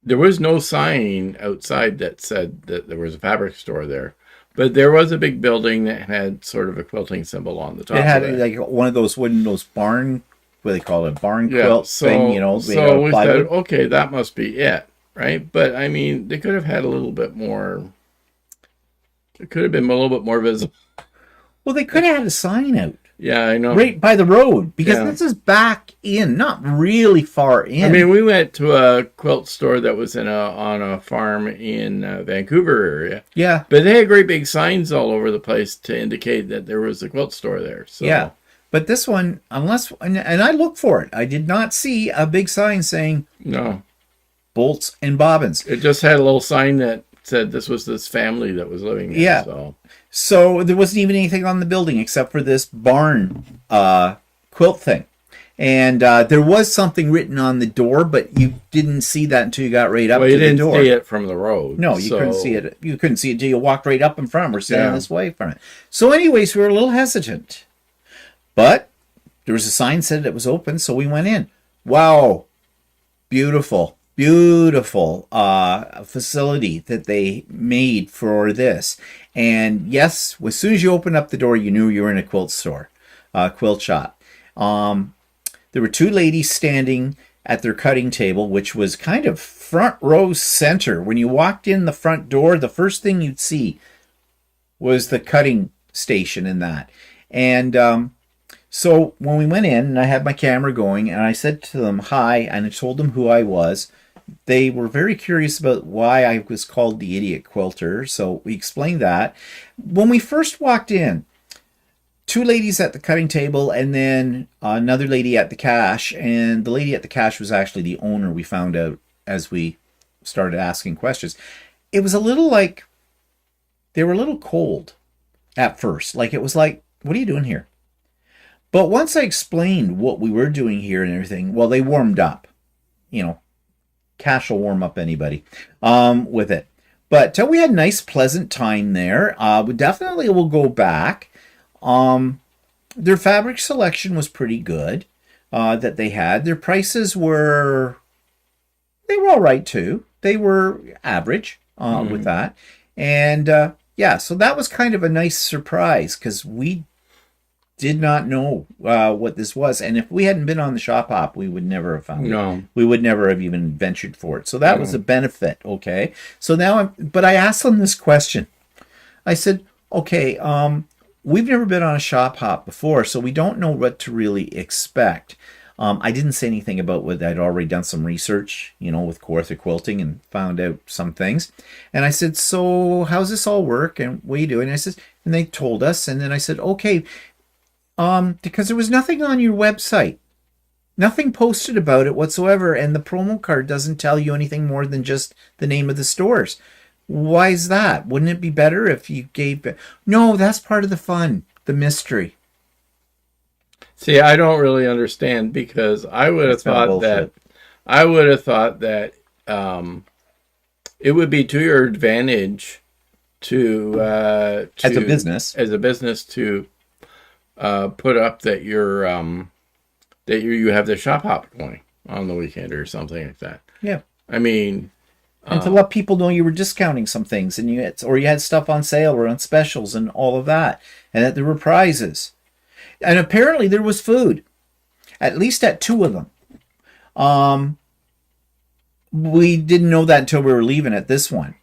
Speaker 2: there was no sign outside that said that there was a fabric store there. But there was a big building that had sort of a quilting symbol on the top. It had
Speaker 1: like one of those barn, what do they call it, barn quilt thing,
Speaker 2: So we said, okay, that must be it, right? But I mean, they could have had a little bit more. It could have been a little bit more visible.
Speaker 1: Well, they could have had a sign out.
Speaker 2: Yeah, I know.
Speaker 1: Right by the road, because this is back in, not really far in.
Speaker 2: I mean, we went to a quilt store that was on a farm in Vancouver area.
Speaker 1: Yeah.
Speaker 2: But they had great big signs all over the place to indicate that there was a quilt store there. So.
Speaker 1: Yeah. But this one, and I looked for it, I did not see a big sign saying bolts and bobbins.
Speaker 2: It just had a little sign that said this was this family that was living there.
Speaker 1: Yeah. So there wasn't even anything on the building except for this barn quilt thing. And there was something written on the door, but you didn't see that until you got right up to the door.
Speaker 2: Well, you didn't see it from the road.
Speaker 1: No, you couldn't see it. You couldn't see it until you walked right up in front. We're standing this way from it. So anyways, we were a little hesitant. But there was a sign that said it was open, so we went in. Wow. Beautiful. Beautiful facility that they made for this. And yes, as soon as you opened up the door, you knew you were in a quilt store, quilt shop. There were two ladies standing at their cutting table, which was kind of front row center. When you walked in the front door, the first thing you'd see was the cutting station in that. And so when we went in, and I had my camera going, and I said to them, hi, and I told them who I was. They were very curious about why I was called the Idiot Quilter, so we explained that. When we first walked in, two ladies at the cutting table and then another lady at the cash, and the lady at the cash was actually the owner, we found out as we started asking questions. It was a little like, they were a little cold at first. Like, it was like, what are you doing here? But once I explained what we were doing here and everything, well, they warmed up. You know, cash will warm up anybody with it. But we had a nice, pleasant time there. We definitely will go back. Their fabric selection was pretty good that they had. Their prices were, they were all right too. They were average with that. And yeah, so that was kind of a nice surprise because we did not know what this was. And if we hadn't been on the shop hop, we would never have found it. We would never have even ventured for it. So that was a benefit, okay? So now, but I asked them this question. I said, okay, we've never been on a shop hop before, so we don't know what to really expect. I didn't say anything about whether I'd already done some research, you know, with Quilter Quilting and found out some things. And I said, so how's this all work? And what are you doing? And I said, and they told us. And then I said, okay, because there was nothing on your website, nothing posted about it whatsoever. And the promo card doesn't tell you anything more than just the name of the stores. Why is that? Wouldn't it be better if you gave it? No, that's part of the fun, the mystery.
Speaker 2: See, I don't really understand because I would have thought that it would be to your advantage to as a business to put up that you have the shop hop going on the weekend or something like that.
Speaker 1: Yeah,
Speaker 2: I mean.
Speaker 1: And to let people know you were discounting some things, and you had stuff on sale or on specials and all of that, and that there were prizes, and apparently there was food, at least at two of them. We didn't know that until we were leaving at this one,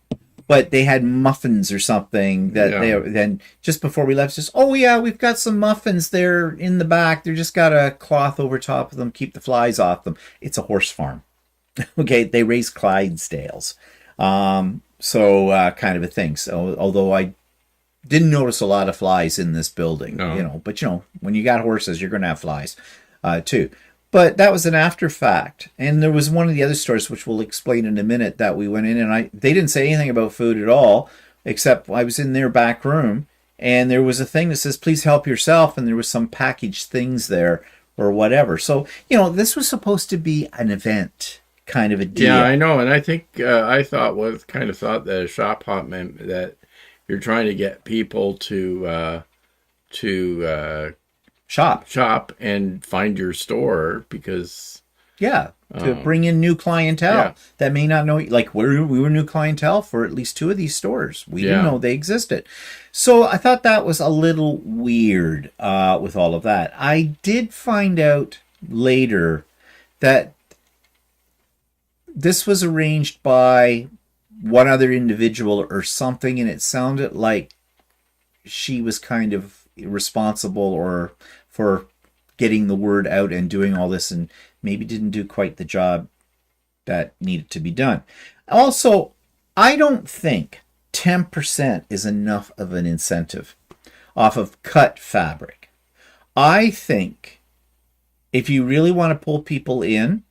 Speaker 1: but they had muffins or something that then just before we left, just oh yeah, we've got some muffins there in the back. They just got a cloth over top of them, keep the flies off them. It's a horse farm. Okay, they raise Clydesdales. So kind of a thing. So although I didn't notice a lot of flies in this building, you know, but you know, when you got horses, you're going to have flies too. But that was an after fact. And there was one of the other stores, which we'll explain in a minute, that we went in and they didn't say anything about food at all, except I was in their back room and there was a thing that says, please help yourself. And there was some packaged things there or whatever. So, you know, this was supposed to be an event kind of a deal.
Speaker 2: Yeah, I know. And I think I thought that a shop hop meant that you're trying to get people to shop and find your store because
Speaker 1: to bring in new clientele that may not know. Like we were new clientele for at least two of these stores. We didn't know they existed. So I thought that was a little weird with all of that. I did find out later that this was arranged by one other individual or something, and it sounded like she was kind of responsible or for getting the word out and doing all this, and maybe didn't do quite the job that needed to be done. Also, I don't think 10% is enough of an incentive off of cut fabric. I think if you really want to pull people in,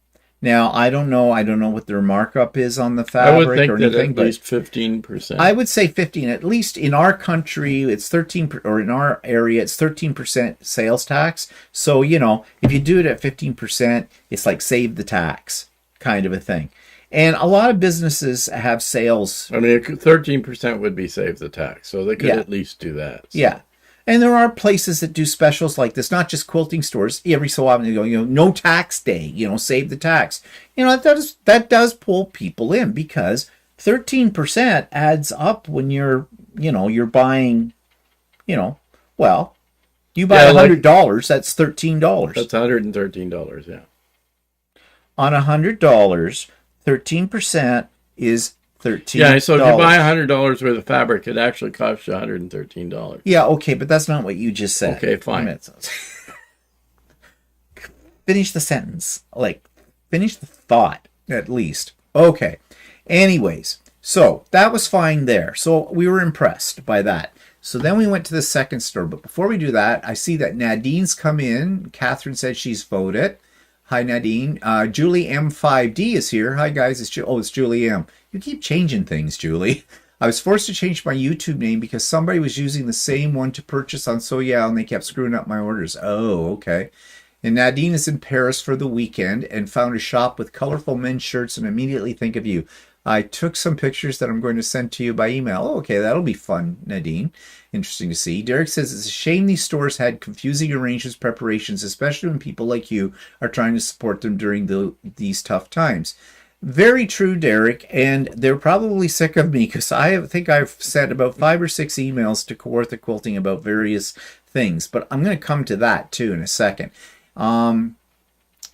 Speaker 1: Now, I don't know what their markup is on the
Speaker 2: I would
Speaker 1: fabric
Speaker 2: think
Speaker 1: or
Speaker 2: that
Speaker 1: anything,
Speaker 2: at
Speaker 1: but
Speaker 2: least 15%.
Speaker 1: I would say 15. At least in our country, it's 13, or in our area, it's 13% sales tax. So, if you do it at 15%, it's like save the tax kind of a thing. And a lot of businesses have sales.
Speaker 2: I mean, 13% would be save the tax, so they could
Speaker 1: Yeah.
Speaker 2: at least do that. So.
Speaker 1: Yeah. And there are places that do specials like this, not just quilting stores. Every so often they go, no tax day, save the tax. That does pull people in because 13% adds up when you're buying, well, you buy $100, that's $13.
Speaker 2: That's $113, yeah.
Speaker 1: On $100, 13% is $13.
Speaker 2: Yeah, so if you buy $100 worth of fabric, it actually costs you $113.
Speaker 1: Yeah, okay, but that's not what you just said.
Speaker 2: Okay, fine.
Speaker 1: Finish the sentence. Finish the thought, at least. Okay. Anyways, so that was fine there. So we were impressed by that. So then we went to the second store. But before we do that, I see that Nadine's come in. Catherine said she's voted. Hi, Nadine. Julie M5D is here. Hi, guys. It's Julie M. You keep changing things, Julie. I was forced to change my YouTube name because somebody was using the same one to purchase on Soyal and they kept screwing up my orders. Oh, okay. And Nadine is in Paris for the weekend and found a shop with colorful men's shirts and immediately think of you. I took some pictures that I'm going to send to you by email. Oh, okay, that'll be fun, Nadine. Interesting to see. Derek says it's a shame these stores had confusing arrangements, preparations, especially when people like you are trying to support them during these tough times. Very true, Derek, and they're probably sick of me because I think I've sent about 5 or 6 emails to Kawartha Quilting about various things, but I'm going to come to that too in a second.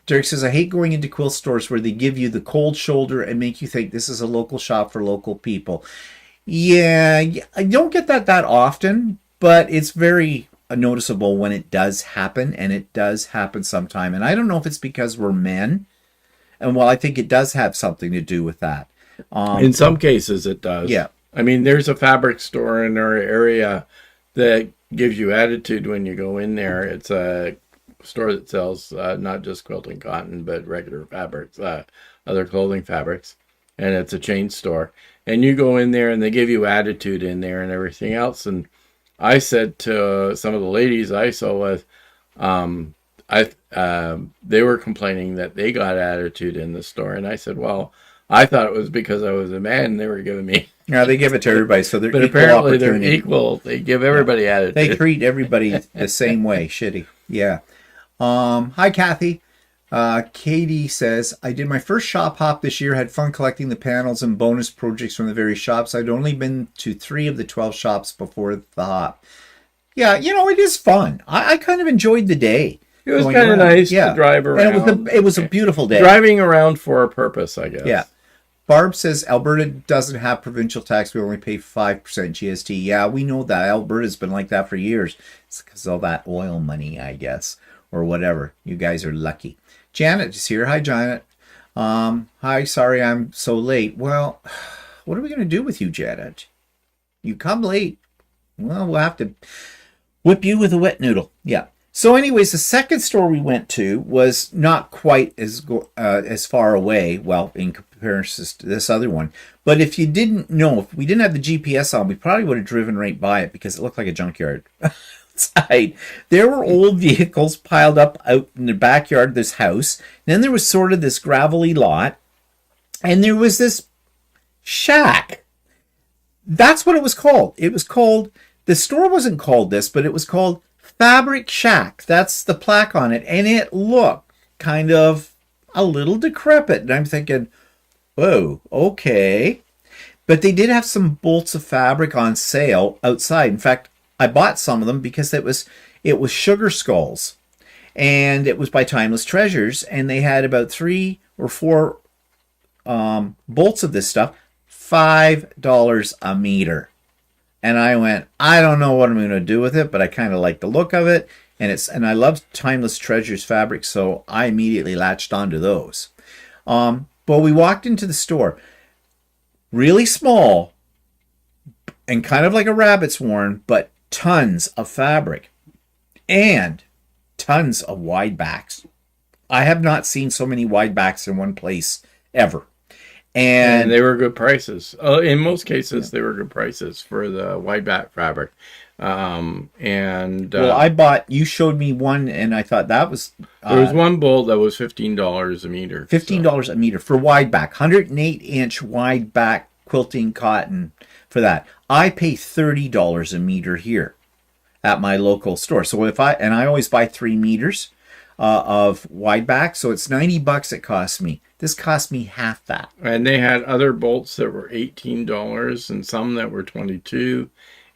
Speaker 1: Derek says, I hate going into quilt stores where they give you the cold shoulder and make you think this is a local shop for local people. Yeah, I don't get that often, but it's very noticeable when it does happen, and it does happen sometime. And I don't know if it's because we're men, and well, I think it does have something to do with that.
Speaker 2: In some cases, it does.
Speaker 1: Yeah.
Speaker 2: I mean, there's a fabric store in our area that gives you attitude when you go in there. It's a store that sells not just quilting cotton, but regular fabrics, other clothing fabrics. And it's a chain store. And you go in there and they give you attitude in there and everything else. And I said to some of the ladies I saw with, they were complaining that they got attitude in the store. And I said, well, I thought it was because I was a man and they were giving me.
Speaker 1: Yeah, they give it to everybody. So they're
Speaker 2: but
Speaker 1: equal
Speaker 2: apparently they're
Speaker 1: opportunity.
Speaker 2: equal. They give everybody attitude.
Speaker 1: They treat everybody the same way. Shitty. Yeah. Hi, Kathy. Katie says, I did my first shop hop this year, had fun collecting the panels and bonus projects from the various shops. I'd only been to 3 of the 12 shops before the hop. Yeah, it is fun. I kind of enjoyed the day.
Speaker 2: It was kind of nice to drive around.
Speaker 1: And it was a beautiful day.
Speaker 2: Driving around for a purpose, I guess.
Speaker 1: Yeah. Barb says, Alberta doesn't have provincial tax. We only pay 5% GST. Yeah, we know that. Alberta's been like that for years. It's because of all that oil money, I guess. Or whatever. You guys are lucky. Janet is here. Hi, Janet. Hi, sorry I'm so late. Well, what are we going to do with you, Janet? You come late. Well, we'll have to whip you with a wet noodle. Yeah. So anyways, the second store we went to was not quite as far away, well, in comparison to this other one. But if you didn't know, if we didn't have the GPS on, we probably would have driven right by it because it looked like a junkyard. Outside, there were old vehicles piled up out in the backyard of this house. Then there was sort of this gravelly lot, and there was this shack. That's what it was called. It was called, the store wasn't called this, but it was called Fabric Shack. That's the plaque on it, and it looked kind of a little decrepit. And I'm thinking, whoa, okay. But they did have some bolts of fabric on sale outside. In fact, I bought some of them because it was Sugar Skulls, and it was by Timeless Treasures, and they had about 3 or 4 bolts of this stuff, $5 a meter. And I went, I don't know what I'm going to do with it, but I kind of like the look of it, and I love Timeless Treasures fabric, so I immediately latched onto those. But we walked into the store, really small, and kind of like a rabbit's warren, but tons of fabric and tons of wide backs. I have not seen so many wide backs in one place ever.
Speaker 2: And they were good prices. In most cases, they were good prices for the wide back fabric. Well,
Speaker 1: I bought. You showed me one, and I thought that was.
Speaker 2: There was one bolt that was $15 a meter.
Speaker 1: $15 a meter for wide back, 108-inch wide back quilting cotton for that. I pay $30 a meter here at my local store. So I always buy 3 meters of wide back, so it's $90 it costs me. This cost me half that.
Speaker 2: And they had other bolts that were $18 and some that were $22.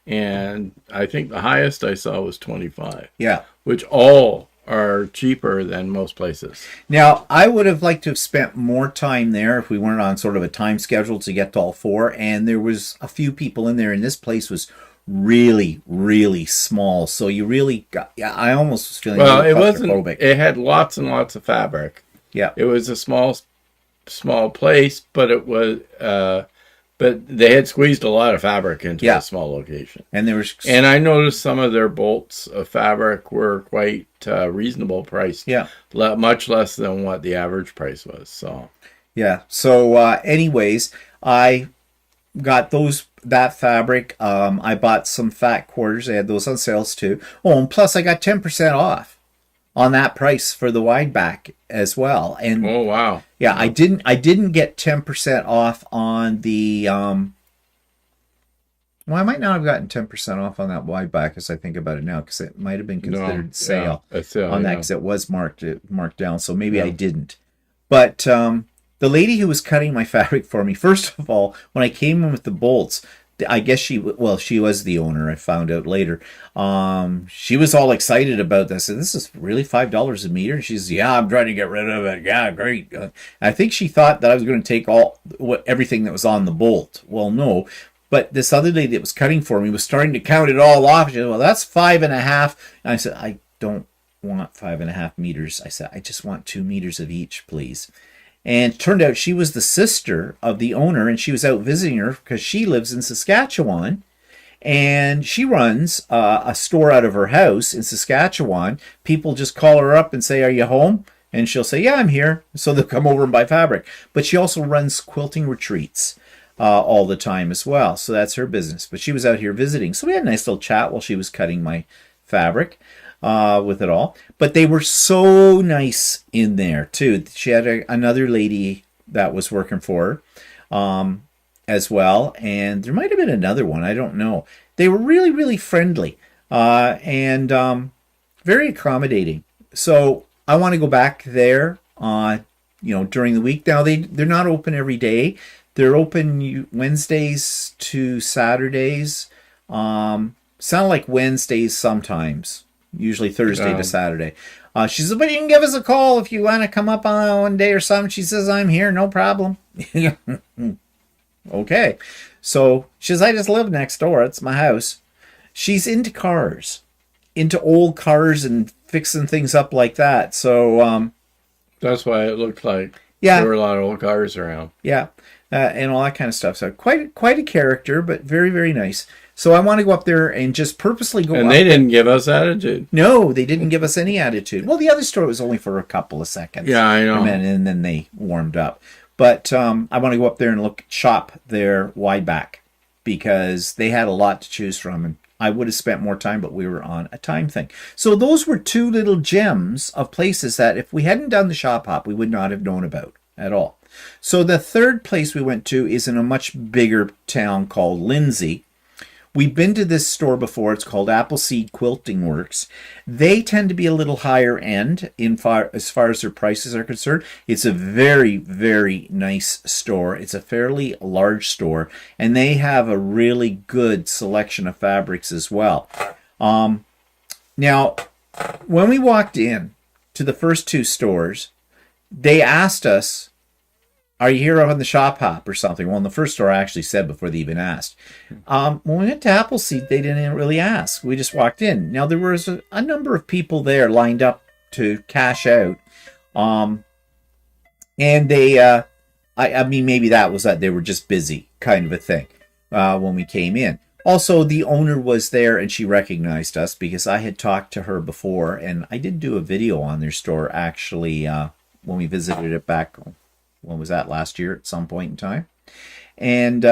Speaker 2: And I think the highest I saw was $25.
Speaker 1: Yeah.
Speaker 2: Which all are cheaper than most places.
Speaker 1: Now, I would have liked to have spent more time there if we weren't on sort of a time schedule to get to all 4. And there was a few people in there, and this place was really, really small. So you really got, I almost was feeling
Speaker 2: it wasn't, it had lots and lots of fabric.
Speaker 1: Yeah.
Speaker 2: It was a small place, but it was, but they had squeezed a lot of fabric into a small location.
Speaker 1: And
Speaker 2: I noticed some of their bolts of fabric were quite reasonable priced.
Speaker 1: Yeah.
Speaker 2: Much less than what the average price was. So.
Speaker 1: Yeah. So, anyways, I got that fabric. I bought some fat quarters. I had those on sales too. Oh, and plus I got 10% off on that price for the wide back as well. And
Speaker 2: oh wow.
Speaker 1: Yeah, I didn't get 10% off on the well, I might not have gotten 10% off on that wide back as I think about it now, because it might have been considered sale on that, because it was marked down. So maybe I didn't. But the lady who was cutting my fabric for me, first of all, when I came in with the bolts, I guess she was the owner, I found out later. She was all excited about this. And this is really $5 a meter. And she's, yeah, I'm trying to get rid of it. Yeah, great. I think she thought that I was going to take everything that was on the bolt. Well, no. But this other lady that was cutting for me was starting to count it all off. She said, well, that's 5.5. And I said, I don't want 5.5 meters. I said, I just want 2 meters of each, please. And it turned out she was the sister of the owner, and she was out visiting her because she lives in Saskatchewan, and she runs a store out of her house in Saskatchewan. People just call her up and say, are you home? And she'll say, yeah, I'm here. So they'll come over and buy fabric. But she also runs quilting retreats all the time as well. So that's her business. But she was out here visiting. So we had a nice little chat while she was cutting my fabric. With it all, but they were so nice in there too. She had another lady that was working for her as well, and there might have been another one, I don't know. They were really, really friendly and very accommodating. So I want to go back there during the week. Now they're not open every day. They're open Wednesdays to Saturdays. Sound like Wednesdays sometimes. Usually Thursday to Saturday. She says, but you can give us a call if you want to come up on one day or something. She says, I'm here, no problem. Okay. So she says, I just live next door. It's my house. She's into cars, into old cars and fixing things up like that. So
Speaker 2: that's why it looked like there were a lot of old cars around.
Speaker 1: Yeah. And all that kind of stuff. So quite a character, but very, very nice. So I want to go up there and just purposely go up.
Speaker 2: And they didn't give us attitude.
Speaker 1: No, they didn't give us any attitude. Well, the other store was only for a couple of seconds.
Speaker 2: Yeah, I know.
Speaker 1: And then they warmed up. But I want to go up there and shop their wide back, because they had a lot to choose from. And I would have spent more time, but we were on a time thing. So those were 2 little gems of places that if we hadn't done the shop hop, we would not have known about at all. So the third place we went to is in a much bigger town called Lindsay. We've been to this store before. It's called Appleseed Quilting Works. They tend to be a little higher end as far as their prices are concerned. It's a very, very nice store. It's a fairly large store, and they have a really good selection of fabrics as well. Now, when we walked in to the first 2 stores, they asked us, are you here on the shop hop or something? Well, in the first store I actually said before they even asked. When we went to Appleseed, they didn't really ask. We just walked in. Now, there was a number of people there lined up to cash out. And they, I mean, maybe that was that they were just busy kind of a thing when we came in. Also, the owner was there and she recognized us because I had talked to her before, and I did do a video on their store actually when we visited it back, when was that, last year at some point in time. And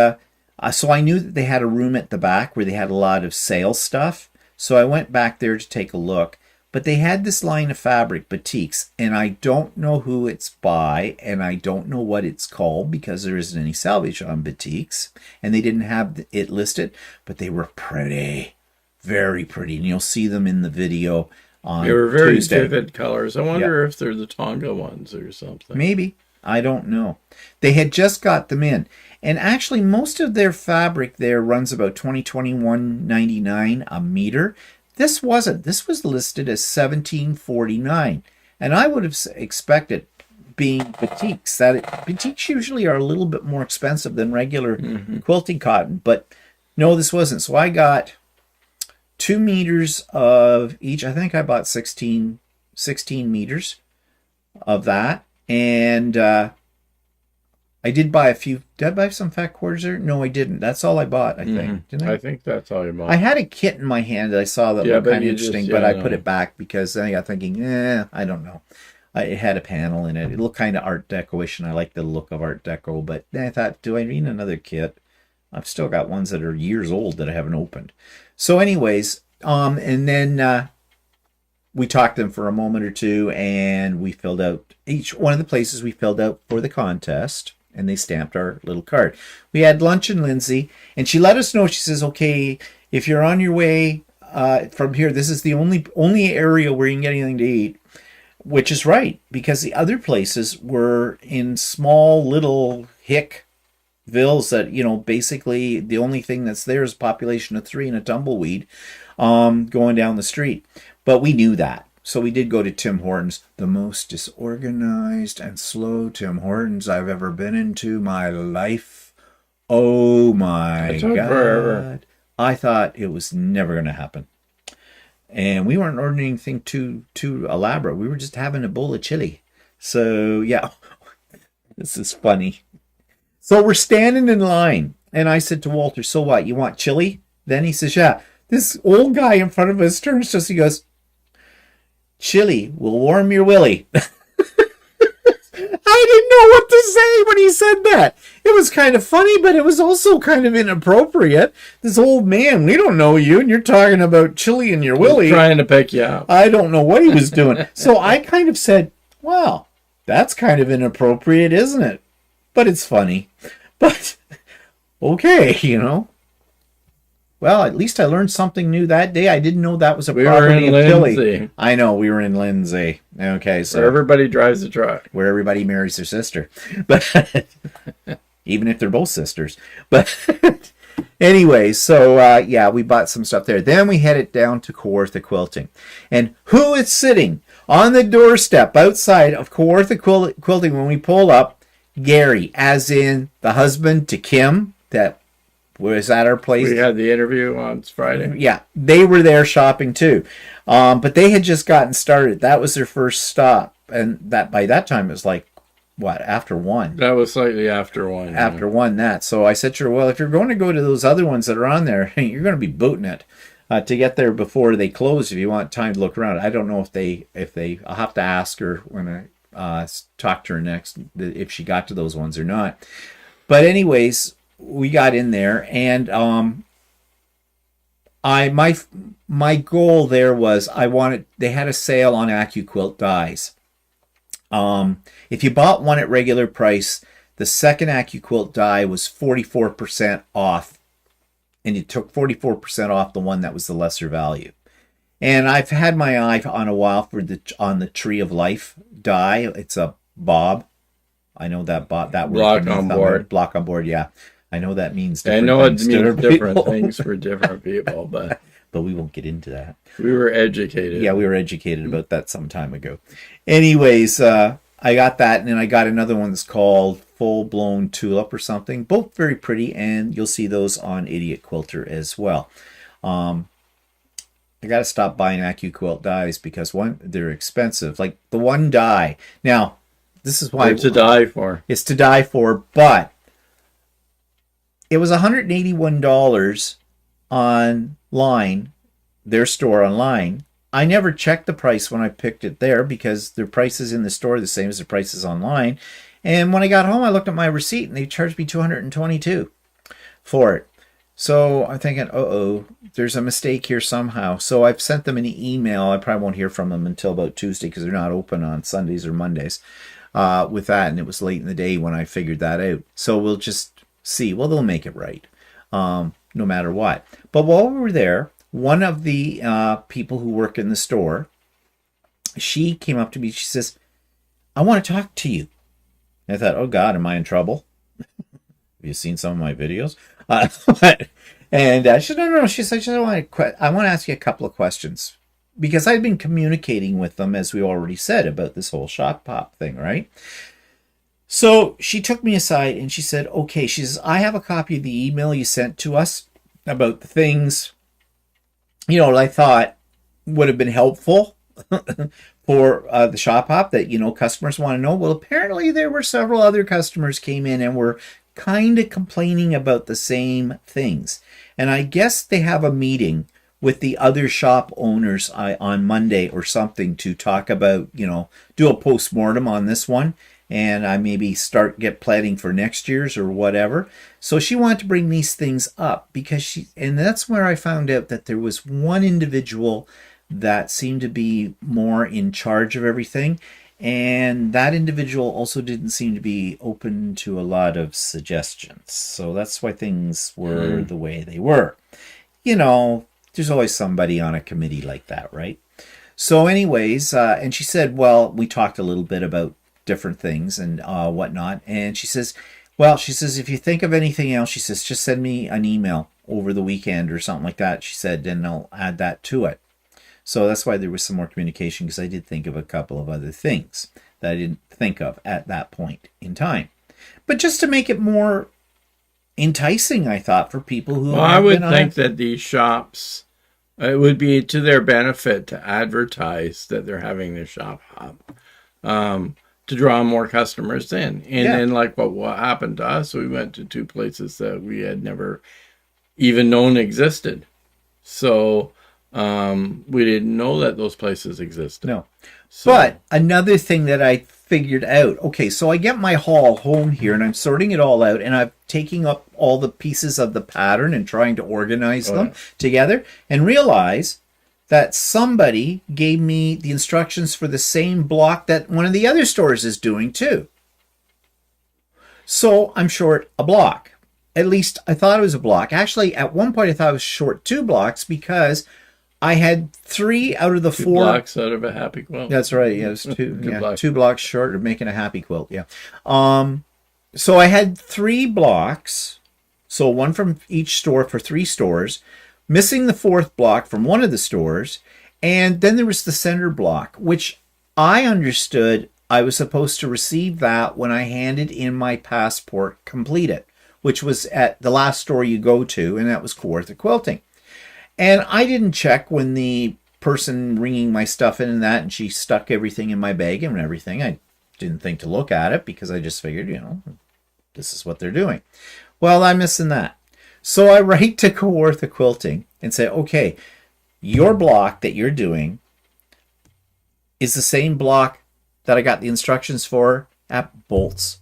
Speaker 1: so I knew that they had a room at the back where they had a lot of sales stuff. So I went back there to take a look. But they had this line of fabric, batiks, and I don't know who it's by, and I don't know what it's called because there isn't any salvage on batiks, and they didn't have it listed, but they were pretty, very pretty, and you'll see them in the video on Tuesday.
Speaker 2: They were very vivid colors. I wonder if they're the Tonga ones or something.
Speaker 1: Maybe. I don't know. They had just got them in. And actually, most of their fabric there runs about $21.99 a meter. This wasn't. This was listed as $17.49, and I would have expected, being batiks, batiks usually are a little bit more expensive than regular quilting cotton, but no, this wasn't. So I got 2 meters of each. I think I bought 16 meters of that, and I did buy a few. Did I buy some fat quarters there? No, I didn't. That's all I bought, I think. Didn't I?
Speaker 2: I think that's all you bought.
Speaker 1: I had a kit in my hand that I saw that looked kind of interesting, but I put it back because then I got thinking, I don't know. It had a panel in it. It looked kind of Art Deco-ish, and I like the look of Art Deco, but then I thought, do I need another kit? I've still got ones that are years old that I haven't opened. So anyways, and then we talked to them for a moment or two, and we filled out each one of the places we filled out for the contest, and they stamped our little card. We had lunch in Lindsay, and she let us know. She says, okay, if you're on your way from here, this is the only area where you can get anything to eat, which is right, because the other places were in small little hick villas that, basically the only thing that's there is a population of 3 and a tumbleweed going down the street. But we knew that. So we did go to Tim Hortons, the most disorganized and slow Tim Hortons I've ever been into my life. Oh my God. Forever. I thought it was never going to happen. And we weren't ordering anything too elaborate. We were just having a bowl of chili. So, yeah, this is funny. So we're standing in line. And I said to Walter, so what, you want chili? Then he says, yeah. This old guy in front of us turns to us, he goes, chili will warm your willy. I didn't know what to say when he said that. It was kind of funny, but it was also kind of inappropriate. This old man, we don't know you, and you're talking about chili in your willy.
Speaker 2: Trying to pick you up.
Speaker 1: I don't know what he was doing. So I kind of said, well, that's kind of inappropriate, isn't it? But it's funny. But, okay, Well, at least I learned something new that day. I didn't know that was a property of Chile. I know, we were in Lindsay. Okay, so
Speaker 2: where everybody drives a truck.
Speaker 1: Where everybody marries their sister. But even if they're both sisters. But anyway, so we bought some stuff there. Then we headed down to Kawartha Quilting. And who is sitting on the doorstep outside of Kawartha Quilting when we pull up? Gary, as in the husband to Kim that was at our place.
Speaker 2: We had the interview on Friday.
Speaker 1: Yeah, they were there shopping too. But they had just gotten started. That was their first stop. And that by that time it was like, what, after 1?
Speaker 2: That was slightly after 1.
Speaker 1: After 1, that. So I said to her, well, if you're going to go to those other ones that are on there, you're going to be booting it to get there before they close if you want time to look around. I don't know if they I'll have to ask her when I talk to her next if she got to those ones or not. But anyways, we got in there, and my goal there was they had a sale on AccuQuilt dies. If you bought one at regular price, the second AccuQuilt die was 44% off, and you took 44% off the one that was the lesser value. And I've had my eye on a while for on the Tree of Life die. It's a bob. I know that word.
Speaker 2: Block on board.
Speaker 1: Block on board, yeah. I know that means
Speaker 2: different things. I know it means different things for different people, but
Speaker 1: we won't get into that.
Speaker 2: We were educated.
Speaker 1: Yeah, we were educated about that some time ago. Anyways, I got that, and then I got another one that's called Full Blown Tulip or something. Both very pretty, and you'll see those on Idiot Quilter as well. I got to stop buying AccuQuilt dies because they're expensive. Like the one die. Now, this is why
Speaker 2: it's to die for.
Speaker 1: It's to die for, but it was $181 online, their store online. I never checked the price when I picked it there because their prices in the store are the same as the prices online. And when I got home, I looked at my receipt and they charged me $222 for it. So I'm thinking, there's a mistake here somehow. So I've sent them an email. I probably won't hear from them until about Tuesday because they're not open on Sundays or Mondays with that. And it was late in the day when I figured that out. So we'll just see. Well, they'll make it right no matter what. But while we were there, one of the people who work in the store, she came up to me. She says, I want to talk to you. And I thought, oh, God, am I in trouble? Have you seen some of my videos? And she said, no. She said, I want to ask you a couple of questions. Because I'd been communicating with them, as we already said, about this whole shop pop thing, right? So she took me aside and she said, okay, she says, I have a copy of the email you sent to us about the things, I thought would have been helpful for the shop hop that, customers want to know. Well, apparently there were several other customers came in and were kind of complaining about the same things. And I guess they have a meeting with the other shop owners on Monday or something to talk about, do a postmortem on this one. And I maybe get planning for next year's or whatever. So she wanted to bring these things up and that's where I found out that there was one individual that seemed to be more in charge of everything. And that individual also didn't seem to be open to a lot of suggestions. So that's why things were the way they were. There's always somebody on a committee like that, right? So anyways, and she said, well, we talked a little bit about different things and whatnot. And she says, if you think of anything else, she says, just send me an email over the weekend or something like that. She said, and I'll add that to it. So that's why there was some more communication, because I did think of a couple of other things that I didn't think of at that point in time. But just to make it more enticing, I thought, for people who...
Speaker 2: Well, I would think that these shops, it would be to their benefit to advertise that they're having their shop hop to draw more customers in. And then like what happened to us, we went to two places that we had never even known existed. So... we didn't know that those places existed.
Speaker 1: No. So. But another thing that I figured out, okay, so I get my haul home here and I'm sorting it all out and I'm taking up all the pieces of the pattern and trying to organize them together and realize that somebody gave me the instructions for the same block that one of the other stores is doing too. So I'm short a block. At least I thought it was a block. Actually, at one point I thought I was short 2 blocks because I had 3 out of the 4
Speaker 2: blocks out of a happy quilt.
Speaker 1: That's right. Yeah, it was 2 blocks short of making a happy quilt. Yeah. So I had 3 blocks, so one from each store for 3 stores, missing the 4th block from one of the stores, and then there was the center block, which I understood I was supposed to receive that when I handed in my passport completed, which was at the last store you go to, and that was Quilter Quilting. And I didn't check when the person ringing my stuff in and she stuck everything in my bag and everything. I didn't think to look at it because I just figured, this is what they're doing. Well, I'm missing that. So I write to Quilter Quilting and say, okay, your block that you're doing is the same block that I got the instructions for at Bolts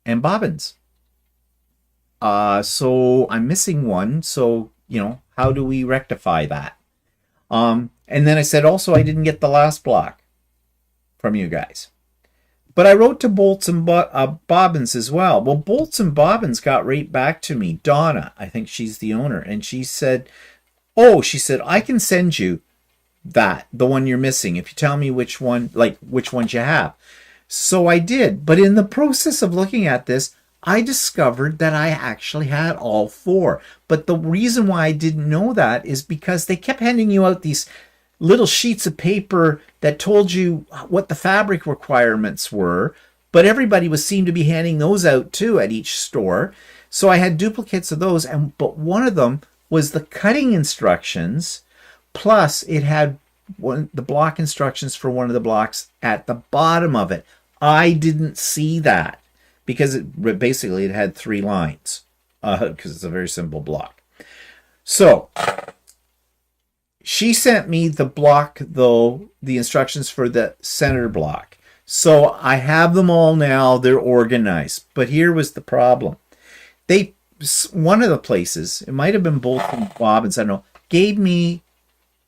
Speaker 1: and Bobbins. So I'm missing one. So, how do we rectify that? And then I said, also, I didn't get the last block from you guys. But I wrote to Bolts and Bobbins as well. Well, Bolts and Bobbins got right back to me. Donna, I think she's the owner. And she said, I can send you the one you're missing, if you tell me which ones you have. So I did. But in the process of looking at this, I discovered that I actually had all 4. But the reason why I didn't know that is because they kept handing you out these little sheets of paper that told you what the fabric requirements were, but everybody seemed to be handing those out too at each store. So I had duplicates of those, but one of them was the cutting instructions, plus it had the block instructions for one of the blocks at the bottom of it. I didn't see that, because it had 3 lines, because it's a very simple block. So she sent me the block, though, the instructions for the center block. So I have them all now. They're organized. But here was the problem. One of the places, it might have been Bolton Bobbins, I don't know, gave me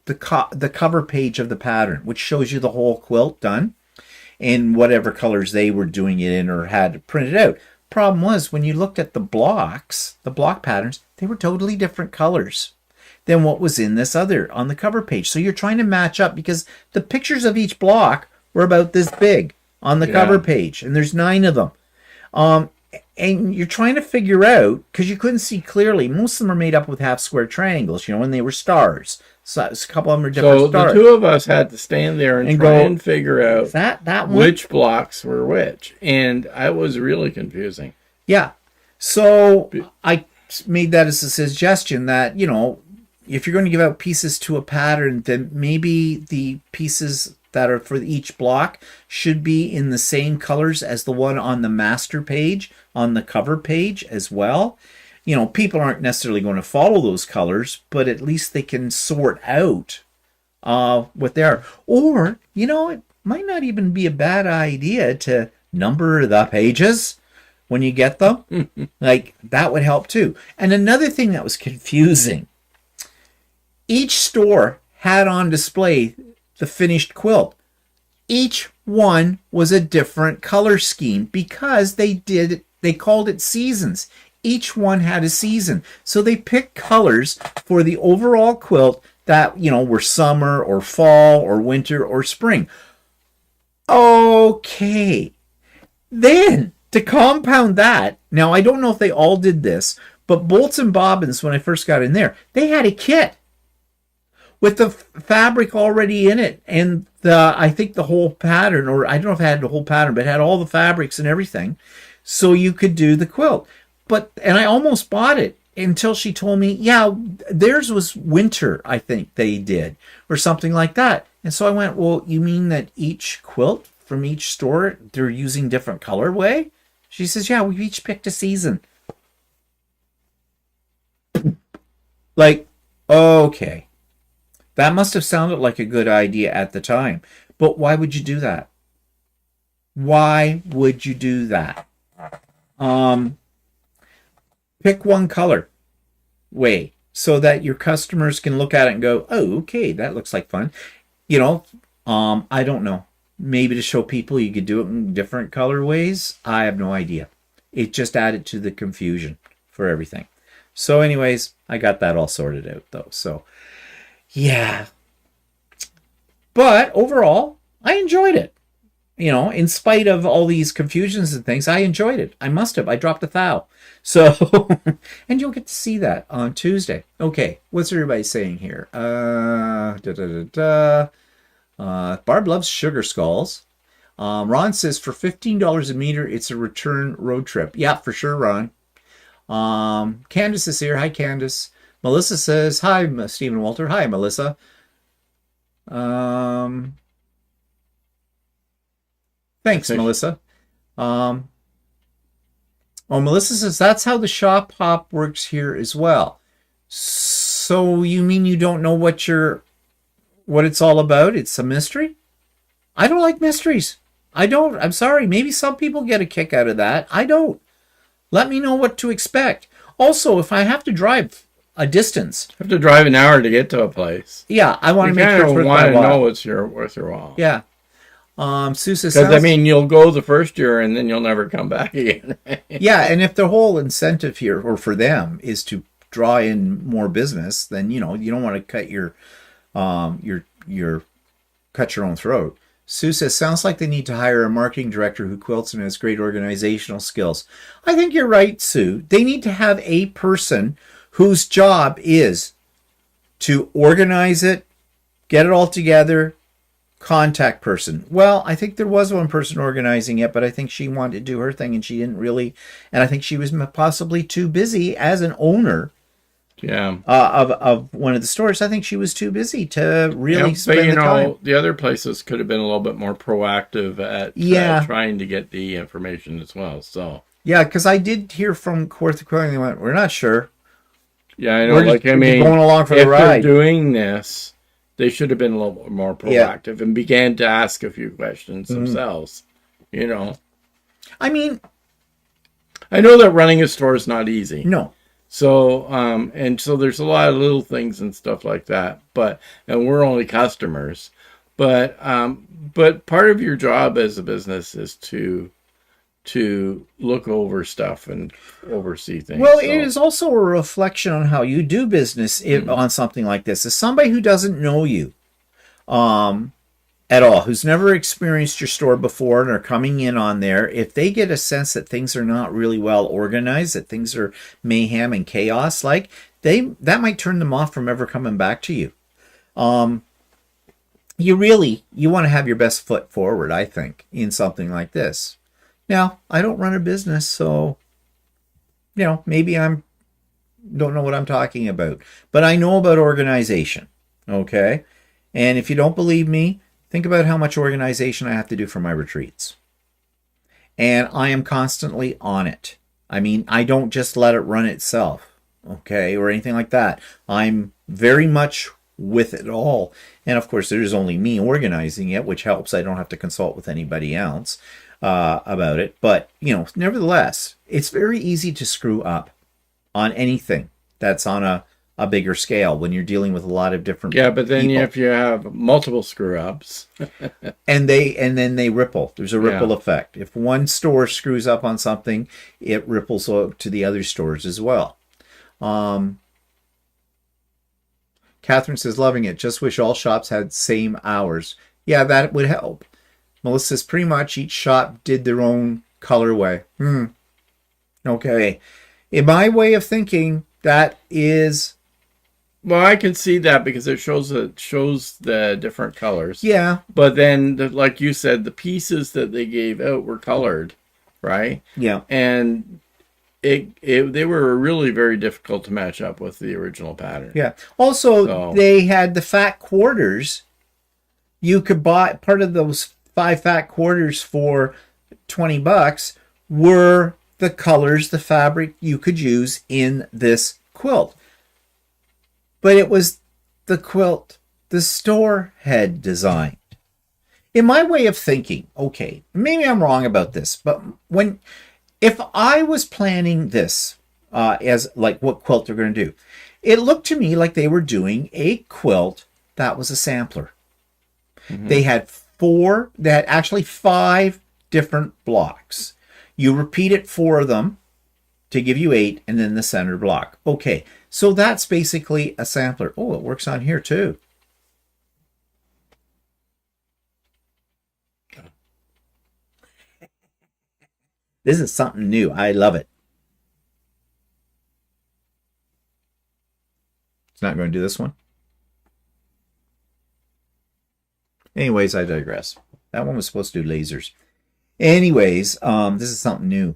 Speaker 1: the cover page of the pattern, which shows you the whole quilt done in whatever colors they were doing it in or had printed out. Problem was, when you looked at the block patterns, they were totally different colors than what was in this other on the cover page. So you're trying to match up because the pictures of each block were about this big on the cover page, and there's 9 of them. And you're trying to figure out, because you couldn't see clearly, most of them are made up with half square triangles, and they were stars. So a couple of them are different stars.
Speaker 2: So the two of us had to stand there and try and figure out
Speaker 1: that one?
Speaker 2: Which blocks were which. And it was really confusing.
Speaker 1: Yeah. So I made that as a suggestion that, if you're going to give out pieces to a pattern, then maybe the pieces that are for each block should be in the same colors as the one on the master page, on the cover page as well. People aren't necessarily going to follow those colors, but at least they can sort out what they are. Or, it might not even be a bad idea to number the pages when you get them. Like, that would help too. And another thing that was confusing, each store had on display the finished quilt. Each one was a different color scheme because they called it seasons. Each one had a season. So they picked colors for the overall quilt that, were summer or fall or winter or spring. Okay. Then, to compound that, now I don't know if they all did this, but Bolts and Bobbins, when I first got in there, they had a kit with the fabric already in it. And I think the whole pattern, or I don't know if it had the whole pattern, but it had all the fabrics and everything. So you could do the quilt. And I almost bought it until she told me, yeah, theirs was winter, I think they did, or something like that. And so I went, well, you mean that each quilt from each store, they're using different colorway? She says, yeah, we each picked a season. Like, okay. That must have sounded like a good idea at the time. But why would you do that? Why would you do that? Pick one color way so that your customers can look at it and go, oh, okay, that looks like fun. I don't know. Maybe to show people you could do it in different colorways. I have no idea. It just added to the confusion for everything. So anyways, I got that all sorted out though. So yeah. But overall, I enjoyed it. In spite of all these confusions and things, I enjoyed it. I must have. I dropped a thou. So, and you'll get to see that on Tuesday. Okay, what's everybody saying here? Barb loves sugar skulls. Ron says for $15 a meter, it's a return road trip. Yeah, for sure, Ron. Candace is here. Hi, Candace. Melissa says, hi, Stephen Walter. Hi, Melissa. Thanks, Melissa. Melissa says, that's how the shop hop works here as well. So you mean you don't know what it's all about? It's a mystery? I don't like mysteries. I don't. I'm sorry. Maybe some people get a kick out of that. I don't. Let me know what to expect. Also, if I have to drive a distance.
Speaker 2: You have to drive an hour to get to a place.
Speaker 1: Yeah, I want to make sure it's worth my while.
Speaker 2: You want to know it's worth your while.
Speaker 1: Yeah. Sue says,
Speaker 2: because you'll go the first year and then you'll never come back again.
Speaker 1: Yeah, and if the whole incentive here, or for them, is to draw in more business, then you don't want to cut your cut your own throat. Sue says, sounds like they need to hire a marketing director who quilts and has great organizational skills. I think you're right, Sue. They need to have a person whose job is to organize it, get it all together, contact person. Well, I think there was one person organizing it, but I think she wanted to do her thing and she didn't really, and I think she was possibly too busy as an owner of one of the stores. I think she was too busy to really spend the time.
Speaker 2: The other places could have been a little bit more proactive at trying to get the information as well. So
Speaker 1: yeah, because I did hear from Quilter Quilting, they went, we're not sure.
Speaker 2: Yeah, I know.
Speaker 1: We're
Speaker 2: Like,
Speaker 1: just
Speaker 2: I mean,
Speaker 1: going along for the
Speaker 2: if they're
Speaker 1: ride.
Speaker 2: doing this, they should have been a little more proactive and began to ask a few questions themselves. You know,
Speaker 1: I mean,
Speaker 2: I know that running a store is not easy.
Speaker 1: no.
Speaker 2: So, and so there's a lot of little things and stuff like that. And we're only customers. But part of your job as a business is to look over stuff and oversee things.
Speaker 1: Well, it is also a reflection on how you do business on something like this. As somebody who doesn't know you at all, who's never experienced your store before and are coming in on there, if they get a sense that things are not really well organized, that things are mayhem and chaos, like that might turn them off from ever coming back to you. You want to have your best foot forward, I think, in something like this. Now, I don't run a business, so maybe don't know what I'm talking about, but I know about organization. Okay, and if you don't believe me, think about how much organization I have to do for my retreats. And I am constantly on it. I mean, I don't just let it run itself, okay, or anything like that. I'm very much with it all. And of course, there's only me organizing it, which helps. I don't have to consult with anybody else about it. But, nevertheless, it's very easy to screw up on anything that's on a bigger scale when you're dealing with a lot of different people.
Speaker 2: But then if you have multiple screw-ups.
Speaker 1: and then they ripple. There's a ripple effect. If one store screws up on something, it ripples to the other stores as well. Catherine says, loving it. Just wish all shops had same hours. Yeah, that would help. Melissa says, pretty much each shop did their own colorway. Okay. In my way of thinking, that is...
Speaker 2: Well, I can see that because it shows the different colors.
Speaker 1: Yeah.
Speaker 2: But then, like you said, the pieces that they gave out were colored, right?
Speaker 1: Yeah.
Speaker 2: And they were really very difficult to match up with the original pattern.
Speaker 1: Yeah. Also, they had the fat quarters. You could buy part of those 5 fat quarters for $20 were the colors, the fabric you could use in this quilt. But it was the quilt the store had designed. In my way of thinking, okay, maybe I'm wrong about this, but if I was planning this as like what quilt they're going to do, it looked to me like they were doing a quilt that was a sampler. Mm-hmm. They had actually 5 different blocks. You repeat it 4 of them to give you 8, and then the center block. Okay, so that's basically a sampler. Oh, it works on here too. This is something new. I love it. It's not going to do this one. Anyways, I digress. That one was supposed to do lasers. Anyways, this is something new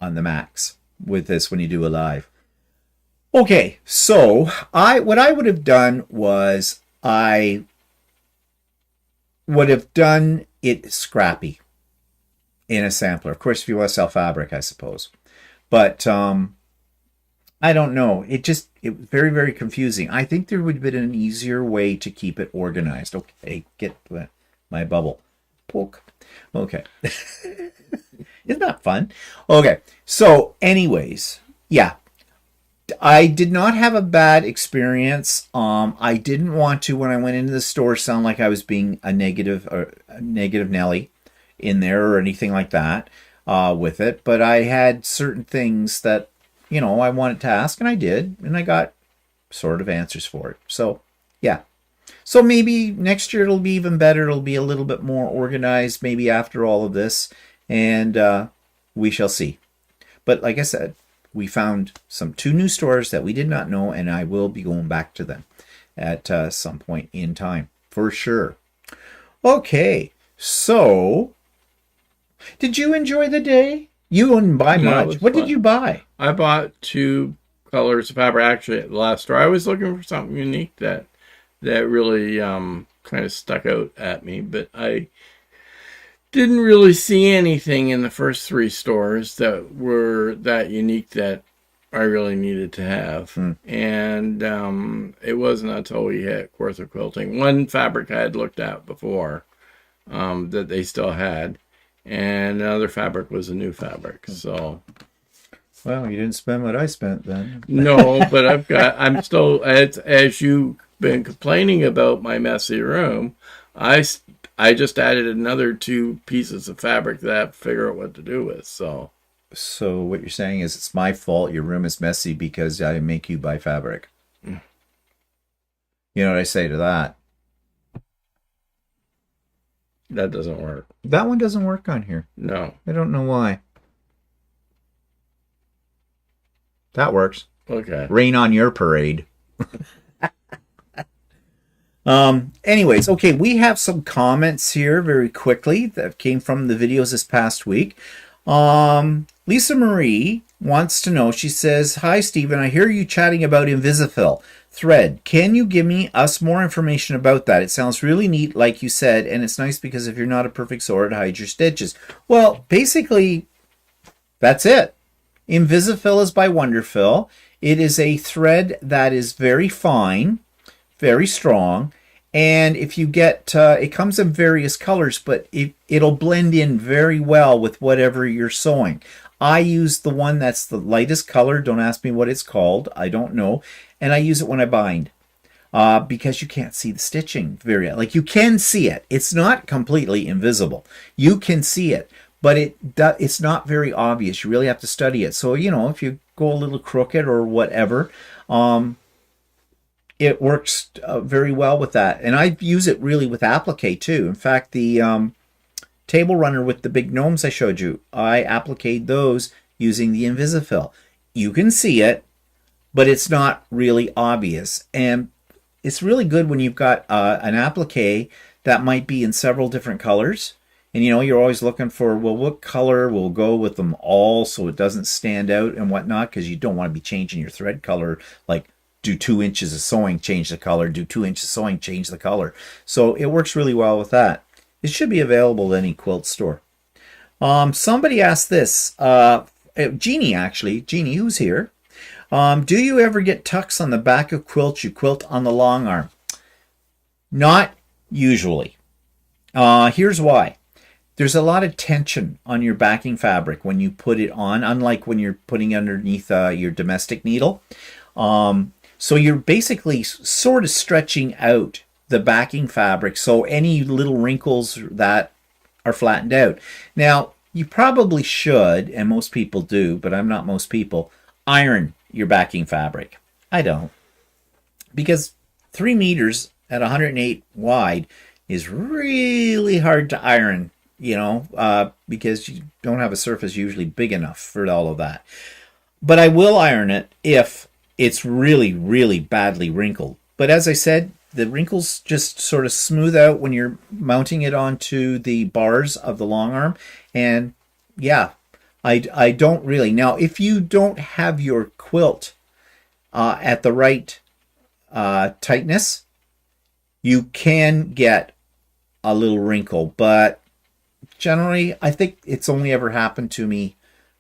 Speaker 1: on the Max with this when you do a live. Okay, so what I would have done was I would have done it scrappy in a sampler. Of course, if you want to sell fabric, I suppose. But I don't know. It was very, very confusing. I think there would have been an easier way to keep it organized. Okay, get my bubble. Poke. Okay. Isn't that fun? Okay, so anyways, yeah. I did not have a bad experience. I didn't want to, when I went into the store, sound like I was being a negative Nelly in there or anything like that with it. But I had certain things that, I wanted to ask, and I did, and I got sort of answers for it. So, yeah. So maybe next year it'll be even better. It'll be a little bit more organized, maybe after all of this, and we shall see. But like I said, we found 2 new stores that we did not know, and I will be going back to them at some point in time, for sure. Okay, so did you enjoy the day? You didn't buy much. What did you buy?
Speaker 2: I bought 2 colors of fabric. Actually, at the last store, I was looking for something unique that really kind of stuck out at me, but I didn't really see anything in the first 3 stores that were that unique that I really needed to have. And it wasn't until we hit Quilter Quilting. One fabric I had looked at before that they still had, and another fabric was a new fabric. So,
Speaker 1: well, you didn't spend what I spent then.
Speaker 2: No, but I'm still, as you've been complaining about my messy room, I just added another 2 pieces of fabric that I have to figure out what to do with. So
Speaker 1: what you're saying is it's my fault your room is messy because I make you buy fabric. You know what I say to that?
Speaker 2: That doesn't work.
Speaker 1: That one doesn't work on here.
Speaker 2: No.
Speaker 1: I don't know why. That works.
Speaker 2: Okay.
Speaker 1: Rain on your parade. Anyways, okay, we have some comments here very quickly that came from the videos this past week. Lisa Marie wants to know, she says, "Hi, Stephen, I hear you chatting about Invisifil thread. Can you give us more information about that? It sounds really neat, like you said, and it's nice because if you're not a perfect sewer, it hides your stitches." Well, basically, that's it. Invisifil is by Wonderfil. It is a thread that is very fine, very strong, and if you get, it comes in various colors, but it'll blend in very well with whatever you're sewing. I use the one that's the lightest color. Don't ask me what it's called. I don't know. And I use it when I bind because you can't see the stitching like you can see it. It's not completely invisible. You can see it, but it's not very obvious. You really have to study it. So, if you go a little crooked or whatever, it works very well with that. And I use it really with applique too. In fact, the table runner with the big gnomes I showed you, I appliqued those using the Invisifil. You can see it, but it's not really obvious. And it's really good when you've got an applique that might be in several different colors. And you're always looking for, well, what color will go with them all so it doesn't stand out and whatnot, because you don't want to be changing your thread color, like do 2 inches of sewing, change the color, do 2 inches of sewing, change the color. So it works really well with that. It should be available at any quilt store. Somebody asked this, Jeannie actually, Jeannie who's here. Do you ever get tucks on the back of quilts you quilt on the long arm? Not usually. Here's why. There's a lot of tension on your backing fabric when you put it on, unlike when you're putting underneath your domestic needle. So you're basically sort of stretching out the backing fabric, so any little wrinkles that are flattened out. Now, you probably should, and most people do, but I'm not most people, iron your backing fabric. I don't. Because 3 meters at 108 wide is really hard to iron, because you don't have a surface usually big enough for all of that. But I will iron it if it's really, really badly wrinkled. But as I said, the wrinkles just sort of smooth out when you're mounting it onto the bars of the long arm. And yeah, I don't really. Now, if you don't have your quilt at the right tightness, you can get a little wrinkle. But generally, I think it's only ever happened to me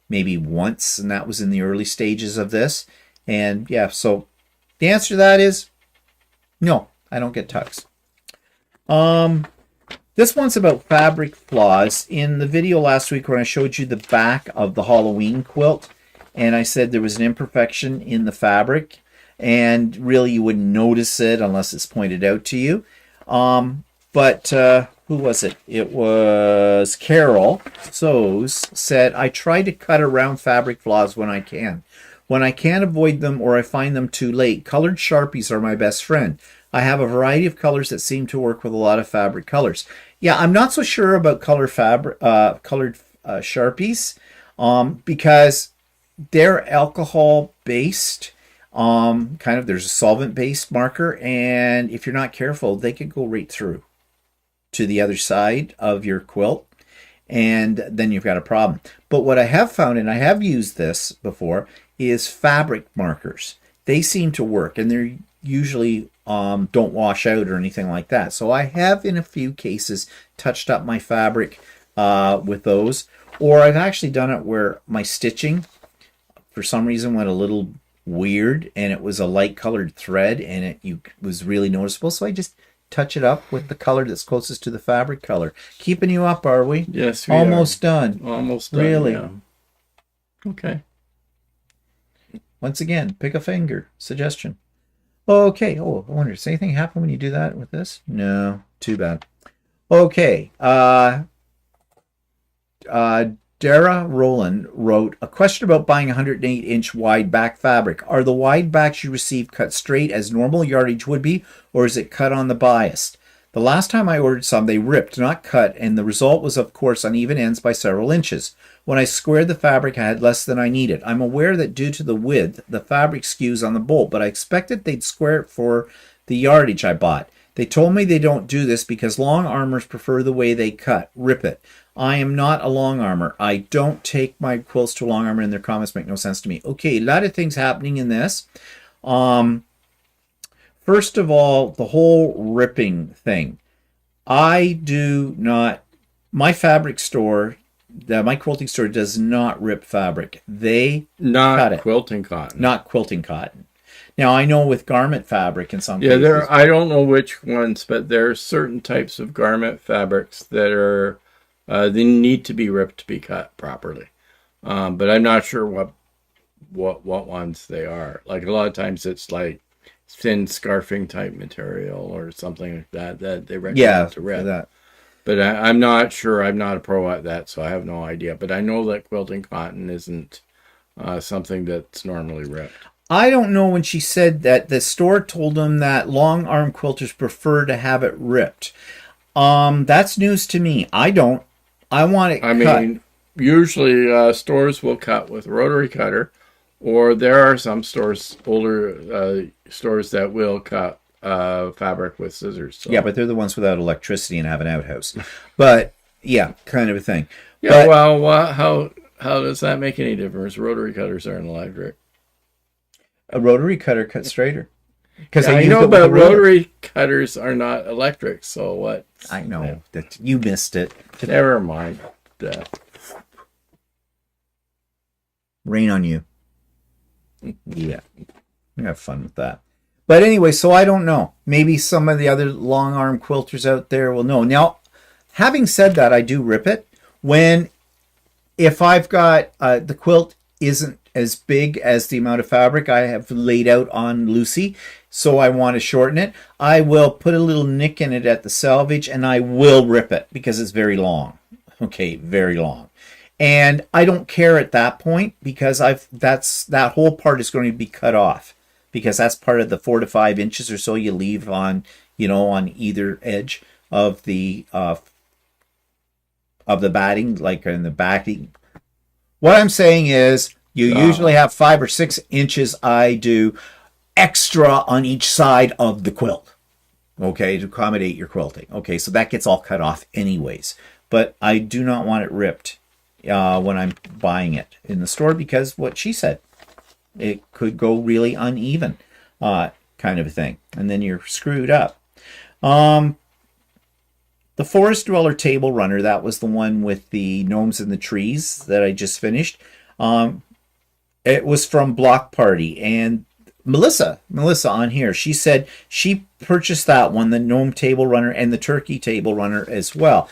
Speaker 1: maybe once, and that was in the early stages of this. And yeah, so the answer to that is no, I don't get tucks. This one's about fabric flaws. In the video last week when I showed you the back of the Halloween quilt, and I said there was an imperfection in the fabric, and really you wouldn't notice it unless it's pointed out to you. But who was it? It was Carol Sews said, "I try to cut around fabric flaws when I can. When I can't avoid them or I find them too late, colored Sharpies are my best friend. I have a variety of colors that seem to work with a lot of fabric colors." Yeah, I'm not so sure about colored Sharpies because they're alcohol based. There's a solvent based marker, and if you're not careful, they could go right through to the other side of your quilt, and then you've got a problem. But what I have found, and I have used this before, is fabric markers. They seem to work, and they're usually don't wash out or anything like that. So I have, in a few cases, touched up my fabric with those, or I've actually done it where my stitching for some reason went a little weird, and it was a light colored thread, and it was really noticeable. So I just touch it up with the color that's closest to the fabric color. Keeping you up, are we?
Speaker 2: Yes, we
Speaker 1: Almost
Speaker 2: are.
Speaker 1: done.
Speaker 2: Almost done.
Speaker 1: Really?
Speaker 2: Yeah. Okay.
Speaker 1: Once again, pick a finger. Suggestion. Okay. Oh, I wonder, does anything happen when you do that with this? No. Too bad. Okay. Dara Rowland wrote, a question about buying 108-inch wide back fabric. Are the wide backs you receive cut straight as normal yardage would be, or is it cut on the bias? The last time I ordered some, they ripped, not cut, and the result was, of course, uneven ends by several inches. When I squared the fabric, I had less than I needed. I'm aware that due to the width, the fabric skews on the bolt, but I expected they'd square it for the yardage I bought. They told me they don't do this because long armors prefer the way they cut. Rip it. I am not a long armor. I don't take my quilts to a long armor, and their comments make no sense to me. Okay, a lot of things happening in this. First of all, the whole ripping thing. I do not, my fabric store, my quilting store does not rip fabric. They cut it.
Speaker 2: Quilting cotton.
Speaker 1: Not quilting cotton. Now, I know with garment fabric in some cases.
Speaker 2: Yeah, I don't know which ones, but there are certain types of garment fabrics that are, they need to be ripped to be cut properly. But I'm not sure what ones they are. Like a lot of times it's like thin scarfing type material or something like that they recommend to rip. That. But I'm not sure. I'm not a pro at that, so I have no idea. But I know that quilting cotton isn't something that's normally ripped.
Speaker 1: I don't know when she said that the store told them that long arm quilters prefer to have it ripped. That's news to me. I don't. I want it cut. I mean,
Speaker 2: usually stores will cut with a rotary cutter, or there are some stores, older stores that will cut fabric with scissors. So.
Speaker 1: Yeah, but they're the ones without electricity and have an outhouse. But yeah, kind of a thing.
Speaker 2: Yeah, but, well, how does that make any difference? Rotary cutters aren't electric.
Speaker 1: A rotary cutter cuts straighter.
Speaker 2: Because I know, but rotary cutters are not electric. So what?
Speaker 1: I know that you missed it.
Speaker 2: Never mind.
Speaker 1: Rain on you. Yeah, have fun with that. But anyway, so I don't know. Maybe some of the other long arm quilters out there will know. Now, having said that, I do rip it if I've got the quilt isn't as big as the amount of fabric I have laid out on Lucy, so I want to shorten it. I will put a little nick in it at the selvage, and I will rip it because it's very long. Okay, very long. And I don't care at that point because that whole part is going to be cut off because that's part of the 4 to 5 inches or so you leave on, on either edge of the batting, like in the backing. What I'm saying is you usually have 5 or 6 inches I do extra on each side of the quilt, okay, to accommodate your quilting. Okay, so that gets all cut off anyways. But I do not want it ripped when I'm buying it in the store because what she said, it could go really uneven kind of a thing. And then you're screwed up. The Forest Dweller Table Runner, that was the one with the gnomes and the trees that I just finished. It was from Block Party, and Melissa on here, she said she purchased that one, the gnome table runner and the turkey table runner as well.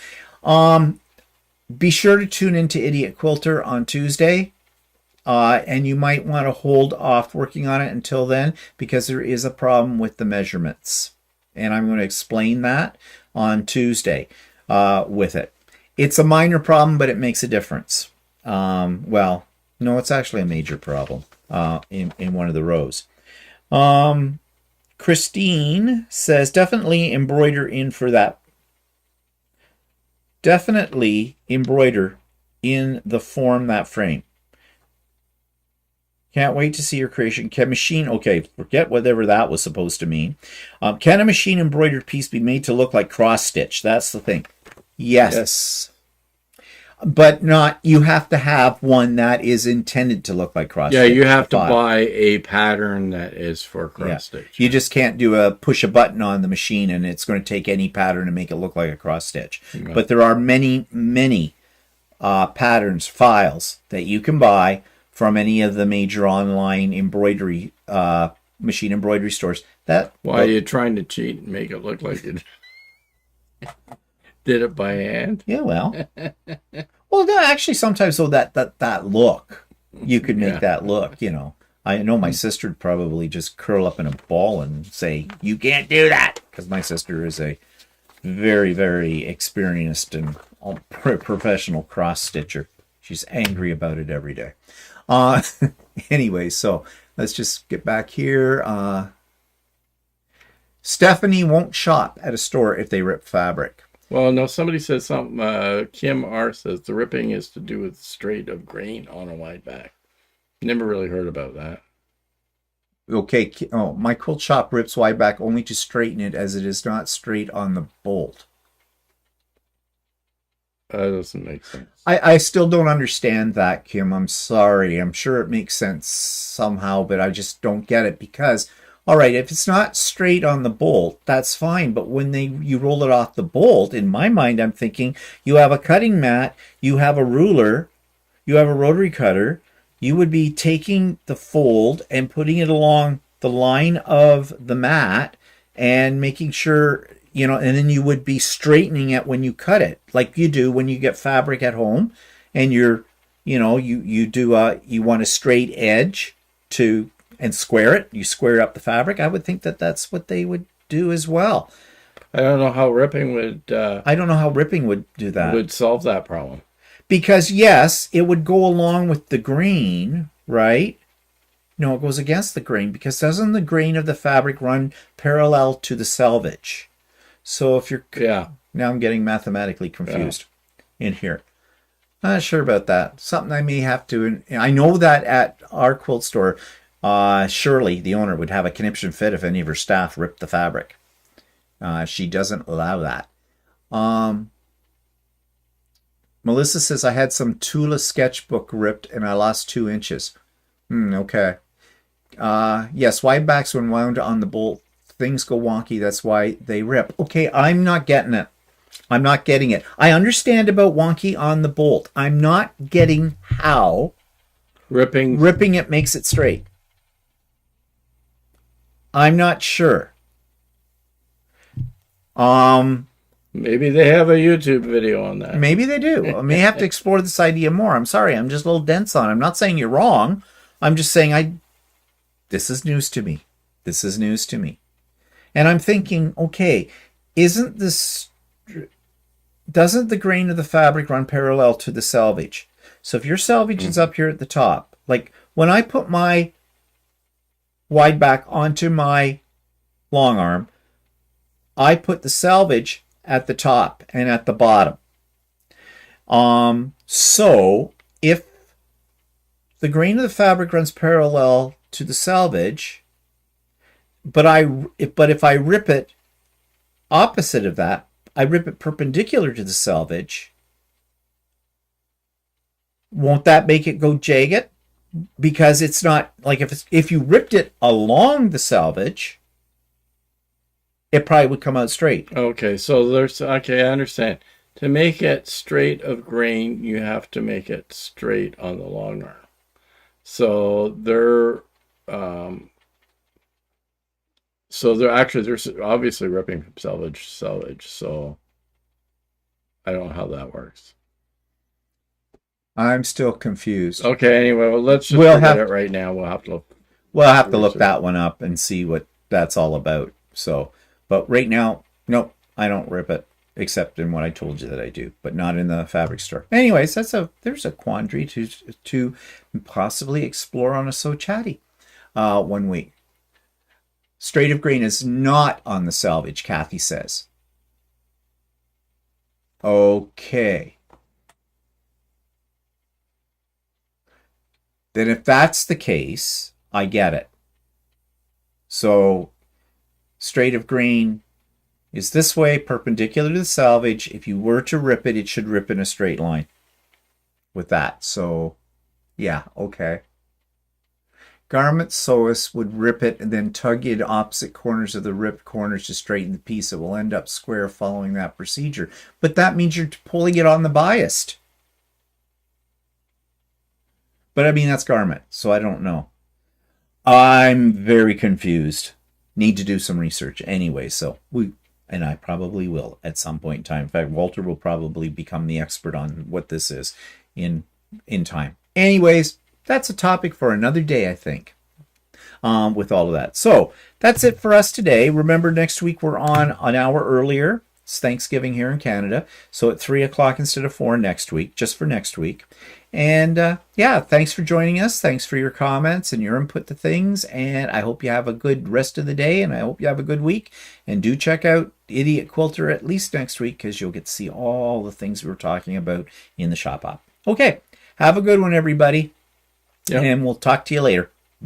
Speaker 1: Be sure to tune into Idiot Quilter on Tuesday, and you might want to hold off working on it until then because there is a problem with the measurements, and I'm going to explain that on Tuesday with it. It's a minor problem, but it makes a difference. Well, no, it's actually a major problem in one of the rows. Christine says, definitely embroider in for that. Definitely embroider in the form that frame. Can't wait to see your creation. Can machine, okay, forget whatever that was supposed to mean. Can a machine embroidered piece be made to look like cross stitch? That's the thing. Yes. But not, you have to have one that is intended to look like cross stitch.
Speaker 2: Yeah, you have to buy a pattern that is for cross stitch.
Speaker 1: You just can't push a button on the machine and it's going to take any pattern and make it look like a cross stitch. Right. But there are many, many patterns, files that you can buy from any of the major online embroidery machine embroidery stores.
Speaker 2: Why are you trying to cheat and make it look like you did it by hand?
Speaker 1: Yeah, well, actually, sometimes though that look, you could make that look. You know, I know my sister would probably just curl up in a ball and say, "You can't do that," because my sister is a very, very experienced and professional cross stitcher. She's angry about it every day. Anyway, so let's just get back here. Stephanie won't shop at a store if they rip fabric.
Speaker 2: Well, no, somebody says something. Kim R says the ripping is to do with straight of grain on a wide back. Never really heard about that.
Speaker 1: Okay. Oh, my quilt shop rips wide back only to straighten it as it is not straight on the bolt.
Speaker 2: That doesn't make sense.
Speaker 1: I still don't understand that, Kim. I'm sorry. I'm sure it makes sense somehow, but I just don't get it because, all right, if it's not straight on the bolt, that's fine. But when you roll it off the bolt, in my mind, I'm thinking you have a cutting mat, you have a ruler, you have a rotary cutter. You would be taking the fold and putting it along the line of the mat and making sure, you know, and then you would be straightening it when you cut it, like you do when you get fabric at home and you want a straight edge and square it. You square up the fabric. I would think that that's what they would do as well.
Speaker 2: I don't know how ripping would...
Speaker 1: I don't know how ripping would do that.
Speaker 2: Would solve that problem.
Speaker 1: Because, yes, it would go along with the grain, right? No, it goes against the grain because doesn't the grain of the fabric run parallel to the selvage? So if you're...
Speaker 2: Yeah.
Speaker 1: Now I'm getting mathematically confused in here. Not sure about that. Something I may have to... I know that at our quilt store, Shirley, the owner, would have a conniption fit if any of her staff ripped the fabric. She doesn't allow that. Melissa says, I had some Tula sketchbook ripped and I lost 2 inches. Okay. Yes, wide backs when wound on the bolt, things go wonky. That's why they rip. Okay, I'm not getting it. I'm not getting it. I understand about wonky on the bolt. I'm not getting how ripping it makes it straight. I'm not sure.
Speaker 2: Maybe they have a YouTube video on that.
Speaker 1: Maybe they do. I may have to explore this idea more. I'm sorry. I'm just a little dense on it. I'm not saying you're wrong. I'm just saying this is news to me. This is news to me. And I'm thinking, okay, doesn't the grain of the fabric run parallel to the selvage? So if your selvage is up here at the top, like when I put my wide back onto my long arm, I put the selvage at the top and at the bottom. So if the grain of the fabric runs parallel to the selvage, but if I rip it opposite of that, I rip it perpendicular to the selvage, won't that make it go jagged? Because it's not like if you ripped it along the selvage, it probably would come out straight.
Speaker 2: Okay, so I understand. To make it straight of grain, you have to make it straight on the long arm. So they're obviously ripping from selvage. So I don't know how that works.
Speaker 1: I'm still confused.
Speaker 2: Okay, anyway, well, let's just forget it right now. We'll have to
Speaker 1: look that one up and see what that's all about. So, but right now, nope, I don't rip it, except in what I told you that I do, but not in the fabric store. Anyways, there's a quandary to possibly explore on a So Chatty 1 week. Straight of grain is not on the selvage, Kathy says. Okay. Then if that's the case, I get it. So straight of grain is this way, perpendicular to the selvage. If you were to rip it, it should rip in a straight line with that. So yeah, okay. Garment sewist would rip it and then tug in opposite corners of the ripped corners to straighten the piece. It will end up square following that procedure. But that means you're pulling it on the biased. But I mean, that's garment, so I don't know. I'm very confused. Need to do some research anyway, so and I probably will at some point in time. In fact, Walter will probably become the expert on what this is in time. Anyways, that's a topic for another day, I think, with all of that. So that's it for us today. Remember, next week we're on an hour earlier. It's Thanksgiving here in Canada, so at 3 o'clock instead of 4 next week, just for next week. And yeah, thanks for joining us. Thanks for your comments and your input to things. And I hope you have a good rest of the day, and I hope you have a good week. And do check out Idiot Quilter at least next week, because you'll get to see all the things we were talking about in the shop app. Okay, have a good one, everybody. Yep. And we'll talk to you later.